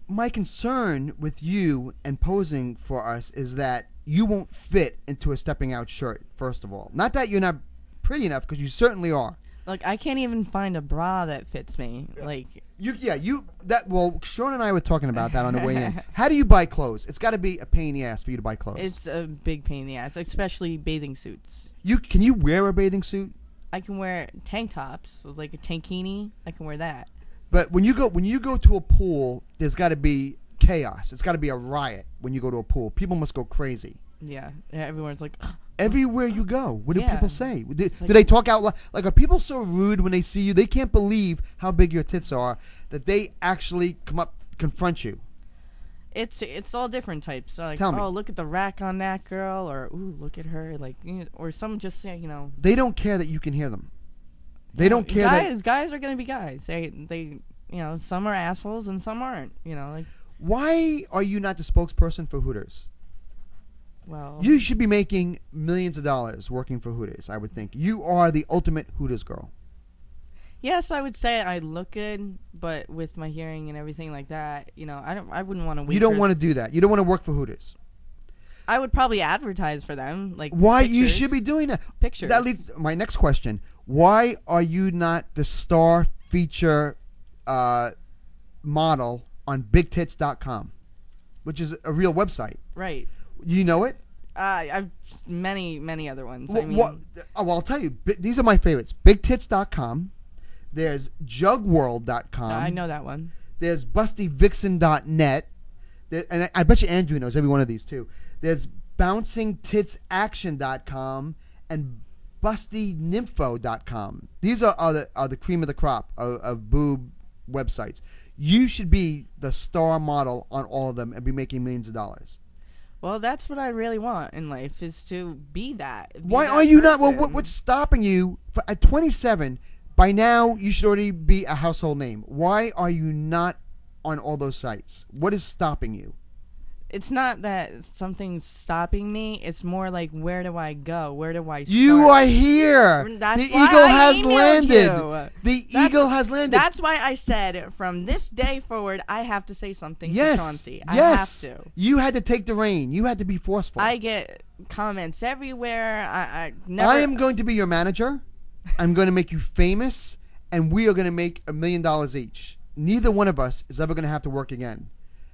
My concern with you and posing for us is that you won't fit into a Stepping Out shirt. First of all, not that you're not pretty enough, because you certainly are. Like, I can't even find a bra that fits me. Like Sean and I were talking about that on the way in. How do you buy clothes? It's got to be a pain in the ass for you to buy clothes. It's a big pain in the ass, especially bathing suits. Can you wear a bathing suit? I can wear tank tops, so like a tankini. I can wear that. But when you go to a pool, there's got to be chaos. It's got to be a riot when you go to a pool. People must go crazy. Yeah, everyone's like. Everywhere you go, what do people say? Do they talk out loud? Like, are people so rude when they see you? They can't believe how big your tits are that they actually come up, confront you. It's all different types. So like, Tell me. Oh, look at the rack on that girl, or ooh, look at her, like, or some just say, They don't care that you can hear them. They don't care that guys are gonna be guys. They some are assholes and some aren't. Like. Why are you not the spokesperson for Hooters? Well, you should be making millions of dollars working for Hooters, I would think. You are the ultimate Hooters girl. Yes, I would say I look good, but with my hearing and everything like that, I wouldn't want to. You don't want to do that. You don't want to work for Hooters. I would probably advertise for them, like. Why pictures. You should be doing that? Pictures. That leads my next question. Why are you not the star feature model on BigTits.com, which is a real website? Right. You know it? I've many other ones. Well, I mean, I'll tell you. These are my favorites. BigTits.com. There's JugWorld.com. I know that one. There's BustyVixen.net. And I bet you Andrew knows every one of these too. There's BouncingTitsAction.com and BustyNympho.com. These are the cream of the crop of boob websites. You should be the star model on all of them and be making millions of dollars. Well, that's what I really want in life, is to be that. Why are you not? Well, what's stopping you? At 27, by now you should already be a household name. Why are you not on all those sites? What is stopping you? It's not that something's stopping me. It's more like, where do I go? Where do I start? You are here. That's the why eagle I has emailed landed. you. The eagle has landed. That's why I said, from this day forward, I have to say something Yes. to Chauncey. I Yes. have to. You had to take the reign. You had to be forceful. I get comments everywhere. I never. I am going to be your manager. I'm going to make you famous, and we are going to make $1 million each. Neither one of us is ever going to have to work again.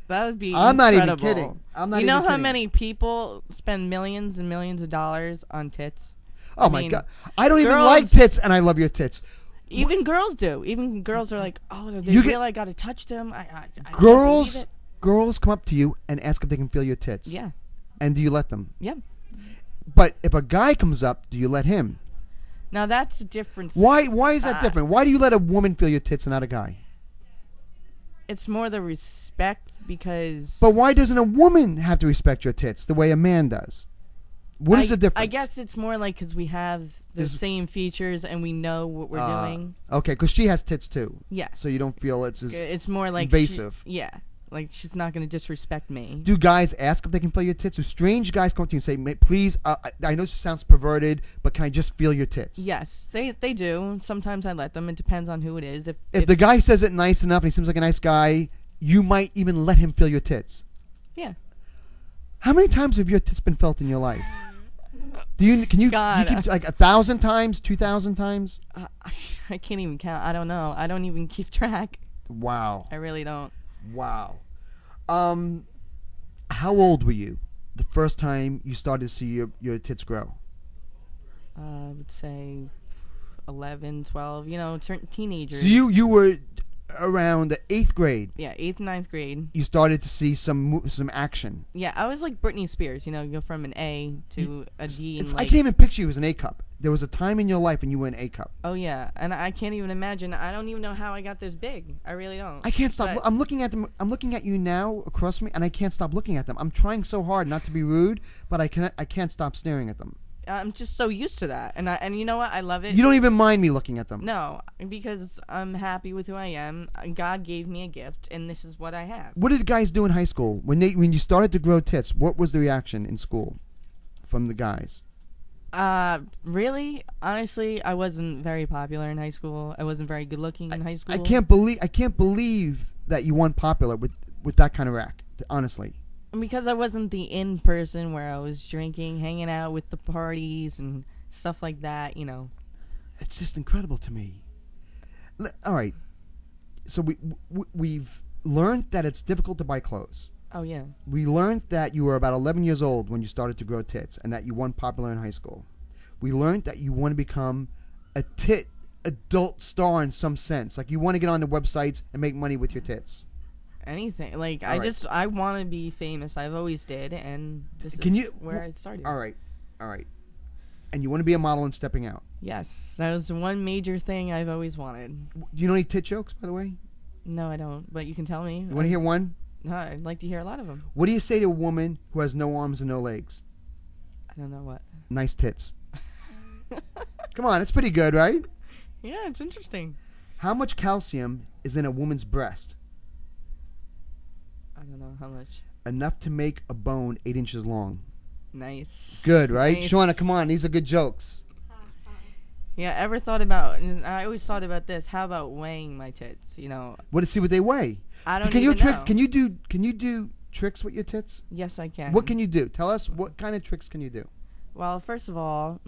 That would be I'm not even incredible. kidding. I'm not You know even how kidding. many people spend millions and millions of dollars on tits? Oh, I my mean, God. I don't even girls- like tits, and I love your tits. Even girls do. Even girls are like, oh, they You feel get- I got to touch them. I can't Girls believe it. girls come up to you and ask if they can feel your tits. Yeah. And do you let them? Yeah. But if a guy comes up, do you let him? Now that's a difference. Why is that different? Why do you let a woman feel your tits and not a guy? It's more the respect, because. But why doesn't a woman have to respect your tits the way a man does? What is the difference? I guess it's more like because we have the same features and we know what we're doing. Okay, because she has tits too. Yeah. So you don't feel it's as It's more like invasive. Yeah. Like, she's not going to disrespect me. Do guys ask if they can feel your tits? Do strange guys come up to you and say, please, I know this sounds perverted, but can I just feel your tits? Yes, they do. Sometimes I let them. It depends on who it is. If the guy says it nice enough and he seems like a nice guy, you might even let him feel your tits. Yeah. How many times have your tits been felt in your life? Can you keep like 1,000 times, 2,000 times? I can't even count. I don't know. I don't even keep track. Wow. I really don't. Wow. How old were you the first time you started to see your tits grow? I would say 11, 12, teenagers. So you were around the 8th grade. Yeah, 8th, 9th grade. You started to see some action. Yeah, I was like Britney Spears. You go from an A to a D. I can't even picture you as an A cup. There was a time in your life when you were an A cup. Oh yeah, and I can't even imagine. I don't even know how I got this big. I really don't. I can't stop. But I'm looking at them. I'm looking at you now across from me, and I can't stop looking at them. I'm trying so hard not to be rude, but I can't stop staring at them. I'm just so used to that, and you know what? I love it. You don't even mind me looking at them. No, because I'm happy with who I am. God gave me a gift, and this is what I have. What did guys do in high school when you started to grow tits? What was the reaction in school from the guys? Really, honestly, I wasn't very popular in high school. I wasn't very good looking in high school. I can't believe that you weren't popular with that kind of rack. Honestly. Because I wasn't the in person where I was drinking, hanging out with the parties and stuff like that. It's just incredible to me. All right, so we've learned that it's difficult to buy clothes. Oh yeah. We learned that you were about 11 years old when you started to grow tits, and that you weren't popular in high school. We learned that you want to become a adult star in some sense, like you want to get on the websites and make money with your tits. Anything. Like, All right. I want to be famous. I've always did, and this is where I started. All right. And you want to be a model and Stepping Out. Yes, that was one major thing I've always wanted. Do you know any tit jokes, by the way? No, I don't, but you can tell me. You want to hear one? No, I'd like to hear a lot of them. What do you say to a woman who has no arms and no legs? I don't know what. Nice tits. Come on, it's pretty good, right? Yeah, it's interesting. How much calcium is in a woman's breast? I don't know how much. Enough to make a bone 8 inches long. Nice. Good, right? Nice. Shauna, come on. These are good jokes. Yeah, ever thought about, and I always thought about this, how about weighing my tits, See what they weigh. I don't Can even know. Can you do tricks with your tits? Yes, I can. What can you do? Tell us, what kind of tricks can you do? Well, first of all,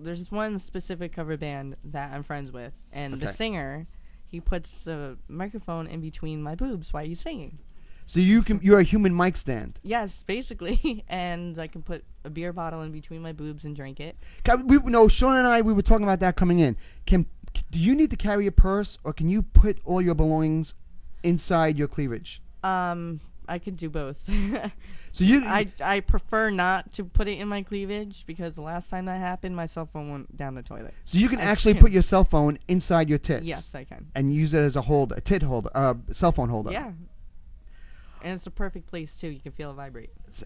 there's one specific cover band that I'm friends with, and the Okay. singer, he puts the microphone in between my boobs while he's singing. So you're a human mic stand. Yes, basically. And I can put a beer bottle in between my boobs and drink it. Sean and I, we were talking about that coming in. Do you need to carry a purse, or can you put all your belongings inside your cleavage? I could do both. So I prefer not to put it in my cleavage because the last time that happened, my cell phone went down the toilet. So you can actually put your cell phone inside your tits. Yes, I can. And use it as a tit holder, cell phone holder. Yeah. And it's the perfect place too. You can feel it vibrate. It's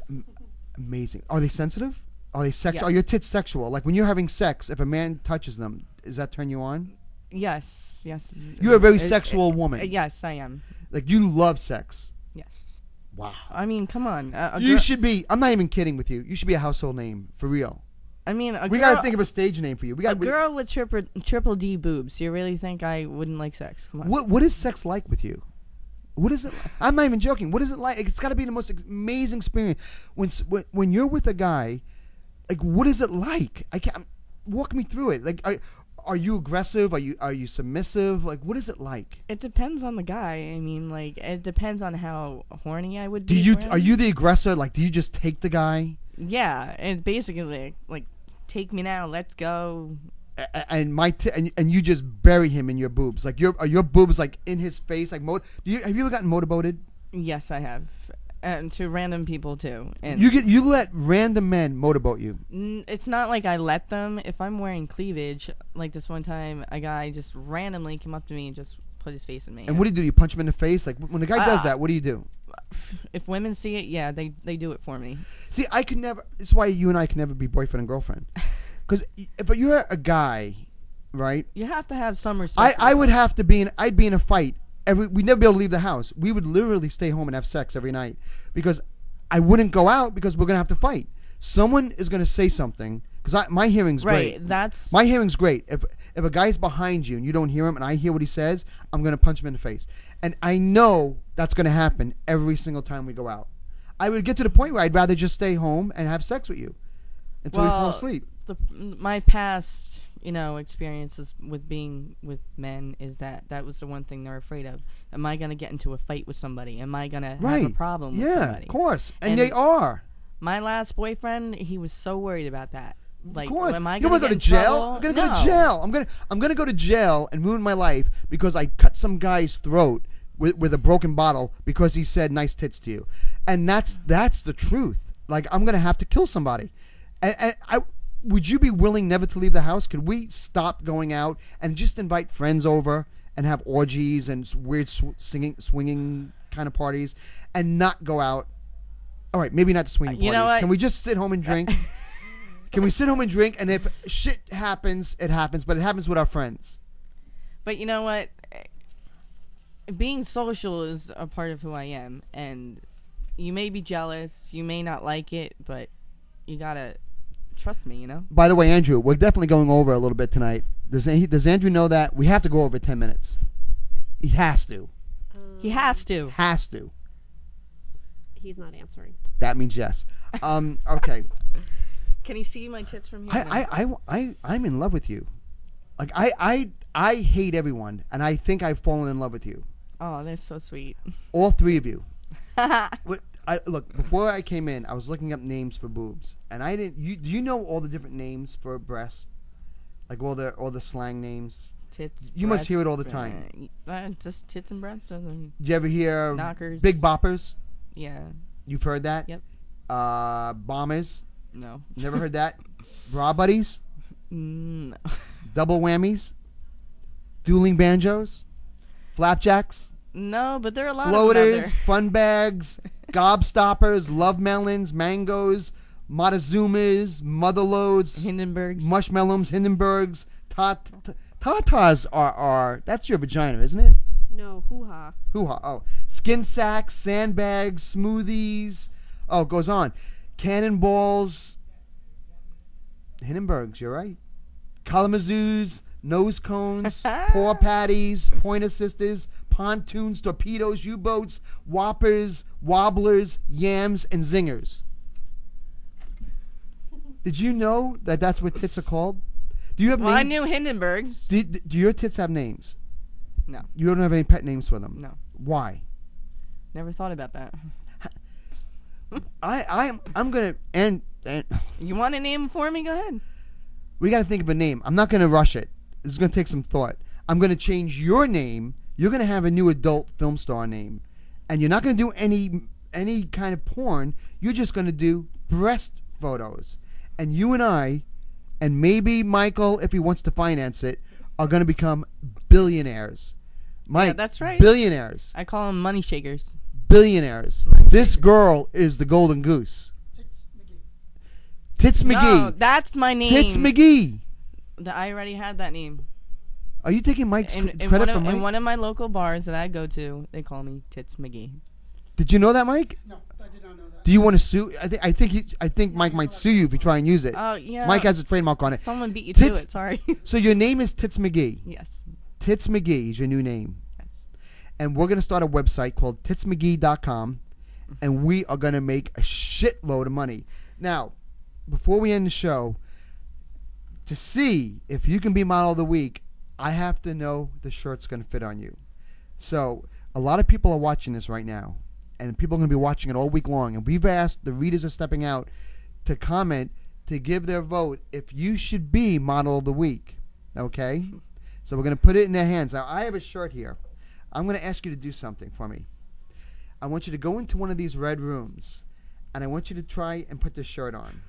amazing. Are they sensitive? Are they sexual? Yes. Are your tits sexual? Like when you're having sex, if a man touches them, does that turn you on? Yes. You're a very sexual woman. Yes, I am. Like you love sex. Yes. Wow. I mean, come on. You should be. I'm not even kidding with you. You should be a household name for real. I mean, we gotta think of a stage name for you. A girl with triple D boobs. You really think I wouldn't like sex? Come on. What is sex like with you? What is it? I'm not even joking. What is it like? It's got to be the most amazing experience when you're with a guy. Like, what is it like? I can't walk me through it. Like, are you aggressive? Are you submissive? Like, what is it like? It depends on the guy. I mean, like, it depends on how horny I would be. Are you the aggressor? Like, do you just take the guy? Yeah, and basically like take me now, let's go. And and you just bury him in your boobs. Like are your boobs like in his face? Like have you ever gotten motorboated? Yes, I have, and to random people too. And you let random men motorboat you. It's not like I let them. If I'm wearing cleavage, like this one time, a guy just randomly came up to me and just put his face in me. And what do you do? You punch him in the face? Like when a guy does that, what do you do? If women see it, yeah, they do it for me. See, I could never. This is why you and I can never be boyfriend and girlfriend. Because if you're a guy, right? You have to have some respect. I would have to be I'd be in a fight. We'd never be able to leave the house. We would literally stay home and have sex every night because I wouldn't go out because we're gonna have to fight. Someone is gonna say something because my hearing's great. Right, my hearing's great. If a guy's behind you and you don't hear him and I hear what he says, I'm gonna punch him in the face. And I know that's gonna happen every single time we go out. I would get to the point where I'd rather just stay home and have sex with you until we fall asleep. My past, experiences with being with men is that was the one thing they're afraid of. Am I going to get into a fight with somebody? Am I going to have a problem with somebody? Yeah, of course. And they are. My last boyfriend, he was so worried about that. Like, of course. am I going to go to jail? I'm going to go to jail. I'm going to go to jail and ruin my life because I cut some guy's throat with a broken bottle because he said nice tits to you. And that's the truth. Like, I'm going to have to kill somebody. And would you be willing never to leave the house? Could we stop going out and just invite friends over and have orgies and weird swinging kind of parties and not go out? All right, maybe not the swinging parties. You know what? Can we just sit home and drink? Can we sit home and drink? And if shit happens, it happens. But it happens with our friends. But you know what? Being social is a part of who I am. And you may be jealous. You may not like it. But you got to trust me, By the way, Andrew, we're definitely going over a little bit tonight. Does Andrew know that? We have to go over 10 minutes. He has to. He has to. Has to. He's not answering. That means yes. Okay. Can you see my tits from here? I'm in love with you. Like I hate everyone, and I think I've fallen in love with you. Oh, that's so sweet. All three of you. Look, before I came in, I was looking up names for boobs, and I didn't. Do you know all the different names for breasts? Like all the slang names. Tits. You must hear it all the time. Just tits and breasts. Do you ever hear knockers? Big boppers? Yeah. You've heard that? Yep. Bombers? No. Never heard that? Bra buddies? No. Double whammies? Dueling banjos? Flapjacks? No, but there are a lot floaters, of them fun bags, gobstoppers, love melons, mangoes, Montezumas, motherloads, Hindenburgs, mushmelons, Hindenburgs, tatas are that's your vagina, isn't it? No, hoo-ha. Hoo-ha. Oh, skin sacks, sandbags, smoothies. Oh, it goes on. Cannonballs, Hindenburgs. You're right. Kalamazoos, nose cones, paw patties, pointer sisters, pontoons, torpedoes, U-boats, whoppers, wobblers, yams, and zingers. Did you know that that's what tits are called? Do you have names? I knew Hindenburgs. Do your tits have names? No. You don't have any pet names for them? No. Why? Never thought about that. I'm gonna and You want a name for me? Go ahead. we got to think of a name. I'm not gonna rush it. This is gonna take some thought. I'm gonna change your name. You're gonna have a new adult film star name, and you're not gonna do any kind of porn. You're just gonna do breast photos, and you and I, and maybe Michael, if he wants to finance it, are gonna become billionaires. Mike, Yeah, that's right. Billionaires. I call them money shakers. Billionaires. This girl is the golden goose. Tits McGee. No, that's my name. Tits McGee. I already had that name. Are you taking Mike's In credit one from Mike? in one of my local bars that I go to, they call me Tits McGee. Did you know that, Mike? No, I did not know that. Do you want to sue? I think Mike might sue you if you try and use it. Oh, yeah. Mike has a trademark on it. Someone beat you to it, sorry. So your name is Tits McGee. Yes. Tits McGee is your new name. Yes. And we're going to start a website called titsmcgee.com, and we are going to make a shitload of money. Now, before we end the show, to see if you can be model of the week, I have to know the shirt's going to fit on you. So a lot of people are watching this right now, and people are going to be watching it all week long. And we've asked the readers of Stepping Out to comment, to give their vote if you should be model of the week. Okay? So we're going to put it in their hands. Now, I have a shirt here. I'm going to ask you to do something for me. I want you to go into one of these red rooms, and I want you to try and put this shirt on.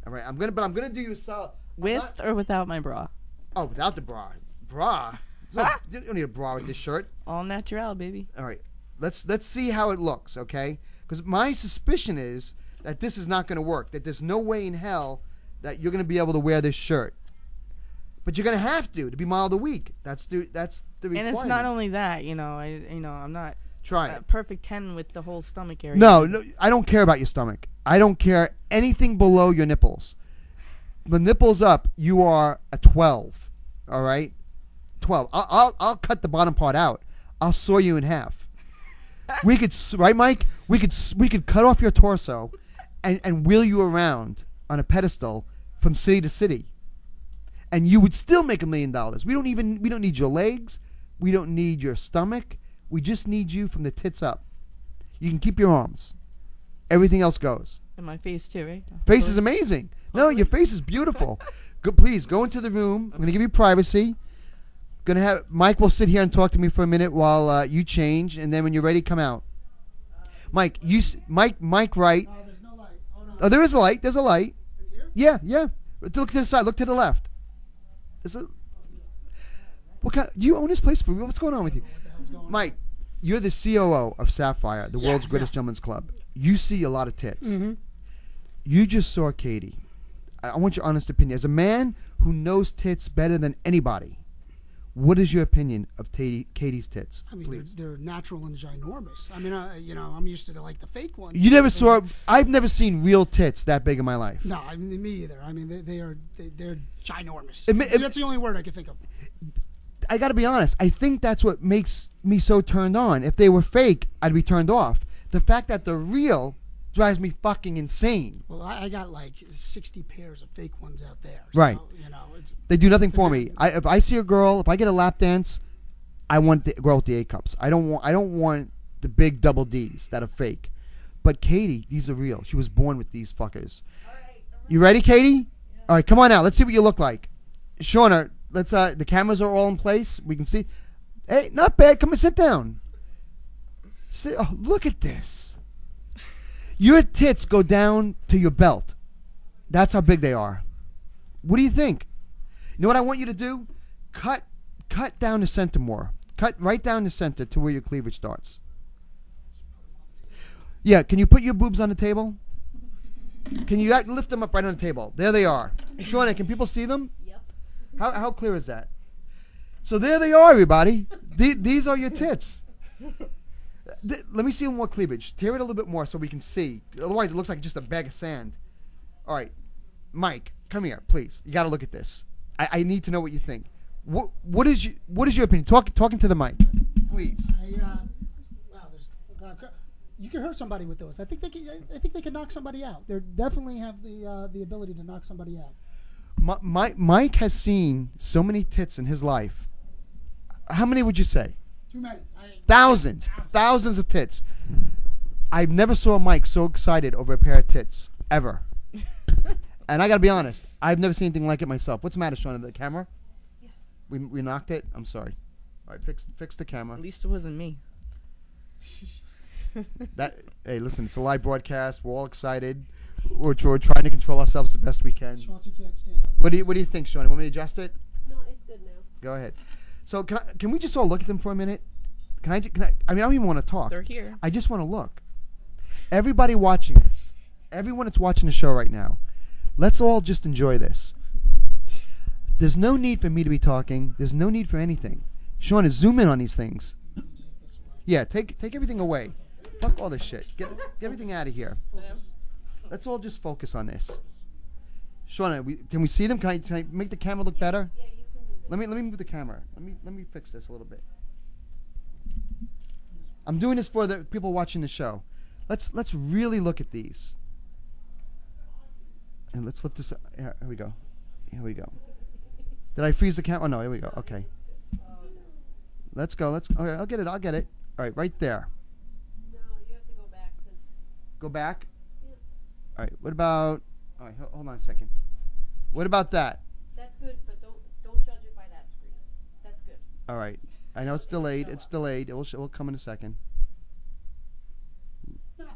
All right? I'm gonna do you a solid. With or without my bra? Oh, without the bra. Bra? You don't need a bra with this shirt. All natural, baby. All right. Let's see how it looks, okay? Because my suspicion is that this is not going to work. That there's no way in hell that you're going to be able to wear this shirt. But you're going to have to be model of the week. That's the requirement. And it's not only that, I'm not Try a it. perfect 10 with the whole stomach area. No, I don't care about your stomach. I don't care anything below your nipples. The nipples up, you are a 12. All right? 12. I'll cut the bottom part out. I'll saw you in half. We could, right, Mike? We could cut off your torso and wheel you around on a pedestal from city to city, and you would still make $1 million. We don't need your legs. We don't need your stomach. We just need you from the tits up. You can keep your arms. Everything else goes. And my face too, right? Face is amazing. No, your face is beautiful. Please go into the room. I'm going to give you privacy. Gonna have Mike will sit here and talk to me for a minute while you change, and then when you're ready, come out. Mike, Mike, right? There's no light. Oh, no. Oh, there is a light. There's a light. In here? Yeah. Look to the side. Look to the left. Do you own this place for real? What's going on with you, Mike? You're the COO of Sapphire, the world's greatest gentlemen's club. You see a lot of tits. Mm-hmm. You just saw Katie. I want your honest opinion. As a man who knows tits better than anybody, what is your opinion of Katie's tits? I mean, please? they're natural and ginormous. I mean, I'm used to the fake ones. You never saw. I've never seen real tits that big in my life. No, I mean me either. I mean they're ginormous. That's the only word I can think of. I got to be honest. I think that's what makes me so turned on. If they were fake, I'd be turned off. The fact that they're real drives me fucking insane. Well, I got like 60 pairs of fake ones out there. Right. So, they do nothing for me. If I see a girl, if I get a lap dance, I want the girl with the A cups. I don't want the big double D's that are fake. But Katie, these are real. She was born with these fuckers. You ready, Katie? Yeah. All right, come on out. Let's see what you look like. Shauna, let's. The cameras are all in place. We can see. Hey, not bad. Come and sit down. Oh, look at this. Your tits go down to your belt. That's how big they are. What do you think? You know what I want you to do? Cut down the center more. Cut right down the center to where your cleavage starts. Yeah, can you put your boobs on the table? Can you lift them up right on the table? There they are. Shauna, can people see them? Yep. How clear is that? So there they are, everybody. These are your tits. Let me see more cleavage. Tear it a little bit more so we can see. Otherwise, it looks like just a bag of sand. All right, Mike, come here, please. You got to look at this. I need to know what you think. What is your opinion? Talking to the mic, please. You can hurt somebody with those. I think they can knock somebody out. They definitely have the ability to knock somebody out. Mike has seen so many tits in his life. How many would you say? Too many. Thousands of tits. I've never saw Mike so excited over a pair of tits ever. And I gotta be honest, I've never seen anything like it myself. What's the matter, Sean? The camera? Yeah. We knocked it. I'm sorry. All right, fix the camera. At least it wasn't me. Hey, listen, it's a live broadcast. We're all excited. We're trying to control ourselves the best we can. Chauncey can't stand up. What do you think, Sean? Want me to adjust it? No, it's good now. Go ahead. So can we just all look at them for a minute? Can I? I mean, I don't even want to talk. They're here. I just want to look. Everybody watching this, everyone that's watching the show right now, let's all just enjoy this. There's no need for me to be talking. There's no need for anything. Sean, zoom in on these things. Yeah, take everything away. Fuck all this shit. Get everything out of here. Let's all just focus on this. Sean, can we see them? Can I make the camera look better? Yeah, you can move it. Let me move the camera. Let me fix this a little bit. I'm doing this for the people watching the show. Let's really look at these. And let's lift this up. Here we go. Here we go. Did I freeze the camera? Oh no, here we go. Okay. Let's go. Okay, I'll get it. All right, right there. No, you have to go back. Go back? Yeah. All right. What about? All right, hold on a second. What about that? That's good, but don't judge it by that screen. That's good. All right. I know it's delayed. It's delayed. It will come in a second. You can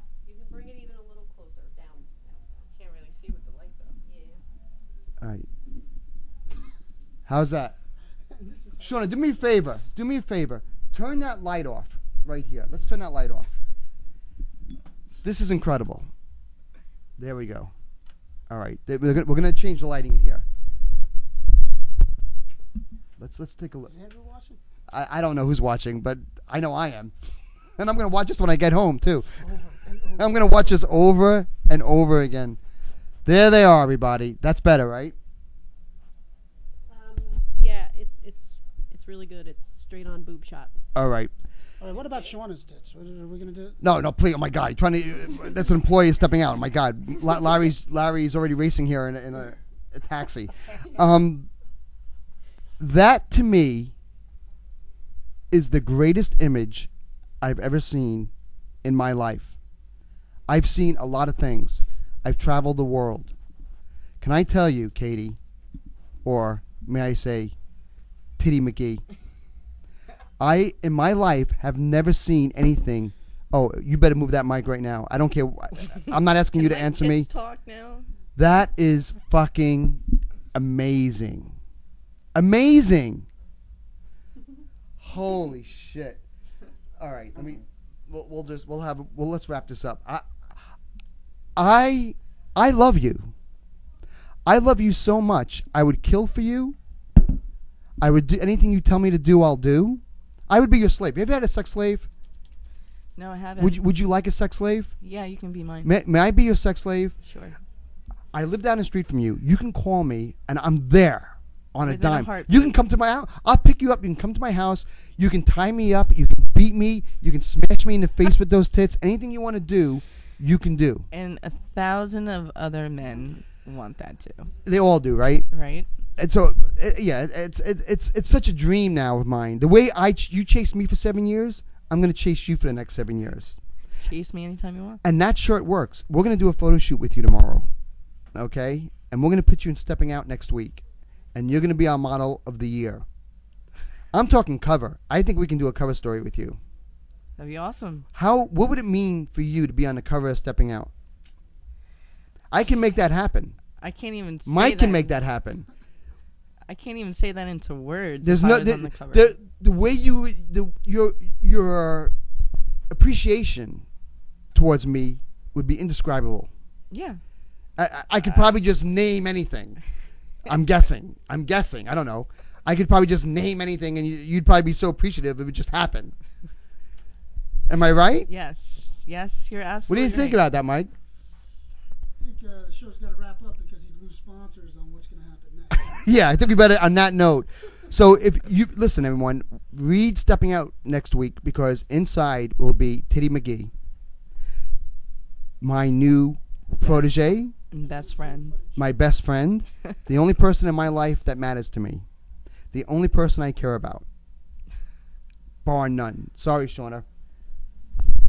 bring it even a little closer down. Can't really see with the light though. Yeah. All right. How's that? Shauna, do me a favor. Do me a favor. Turn that light off right here. Let's turn that light off. This is incredible. There we go. All right. We're gonna change the lighting in here. Let's take a look. Is Andrew watching? I don't know who's watching, but I know I am. And I'm going to watch this when I get home, too. I'm going to watch this over and over again. There they are, everybody. That's better, right? Yeah, it's really good. It's straight on boob shot. All right. All right, what about Shauna's tits? What are we going to do? No, please. Oh, my God. You're trying to... That's an employee stepping out. Oh, my God. Larry's already racing here in a taxi. That, to me, is the greatest image I've ever seen in my life. I've seen a lot of things. I've traveled the world. Can I tell you, Katie, or may I say, Titty McGee, I, in my life, have never seen anything. Oh, you better move that mic right now. I don't care. I'm not asking you to answer me. Talk now. That is fucking amazing. Amazing. Holy shit. All right, let's wrap this up. I love you. I love you so much. I would kill for you. I would do anything you tell me to do, I'll do. I would be your slave. Have you ever had a sex slave? No, I haven't. Would you like a sex slave? Yeah, you can be mine. May I be your sex slave? Sure. I live down the street from you. You can call me, and I'm there. On a Within a dime. heartbeat. You can come to my house. I'll pick you up. You can come to my house. You can tie me up. You can beat me. You can smash me in the face with those tits. Anything you want to do, you can do. And 1,000 of other men want that too. They all do, right? Right. And so, it's such a dream now of mine. The way you chased me for 7 years, I'm going to chase you for the next 7 years. Chase me anytime you want. And that shirt works. We're going to do a photo shoot with you tomorrow, okay? And we're going to put you in Stepping Out next week. And you're going to be our model of the year. I'm talking cover. I think we can do a cover story with you. That'd be awesome. What would it mean for you to be on the cover of Stepping Out? I can make that happen. I can't even say Mike can make that happen. I can't even say that into words. There's if no I was on the cover. the way your appreciation towards me would be indescribable. Yeah. I could probably just name anything. I'm guessing. I don't know. I could probably just name anything, and you'd probably be so appreciative it would just happen. Am I right? Yes. Yes, you're absolutely What do you think about that, Mike? I think the show's got to wrap up because he'd lose sponsors on what's going to happen next. Yeah, I think we better on that note. So if you listen, everyone, read Stepping Out next week because inside will be Titty McGee, my new protege. Best friend. My best friend. The only person in my life that matters to me. The only person I care about. bar none. Sorry, Shauna.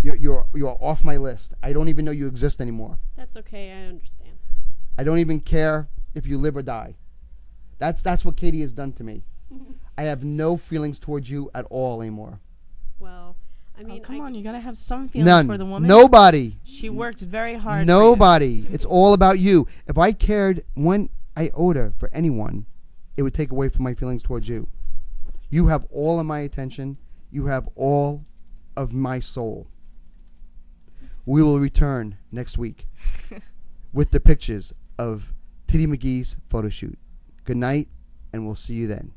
You're off my list. I don't even know you exist anymore. That's okay. I understand. I don't even care if you live or die. That's what Katie has done to me. I have no feelings towards you at all anymore. Well, I mean, come on, you gotta have some feelings None. for the woman. Nobody. She works very hard. Nobody. It's all about you. If I cared one iota for anyone, it would take away from my feelings towards you. You have all of my attention. You have all of my soul. We will return next week with the pictures of Titty McGee's photo shoot. Good night, and we'll see you then.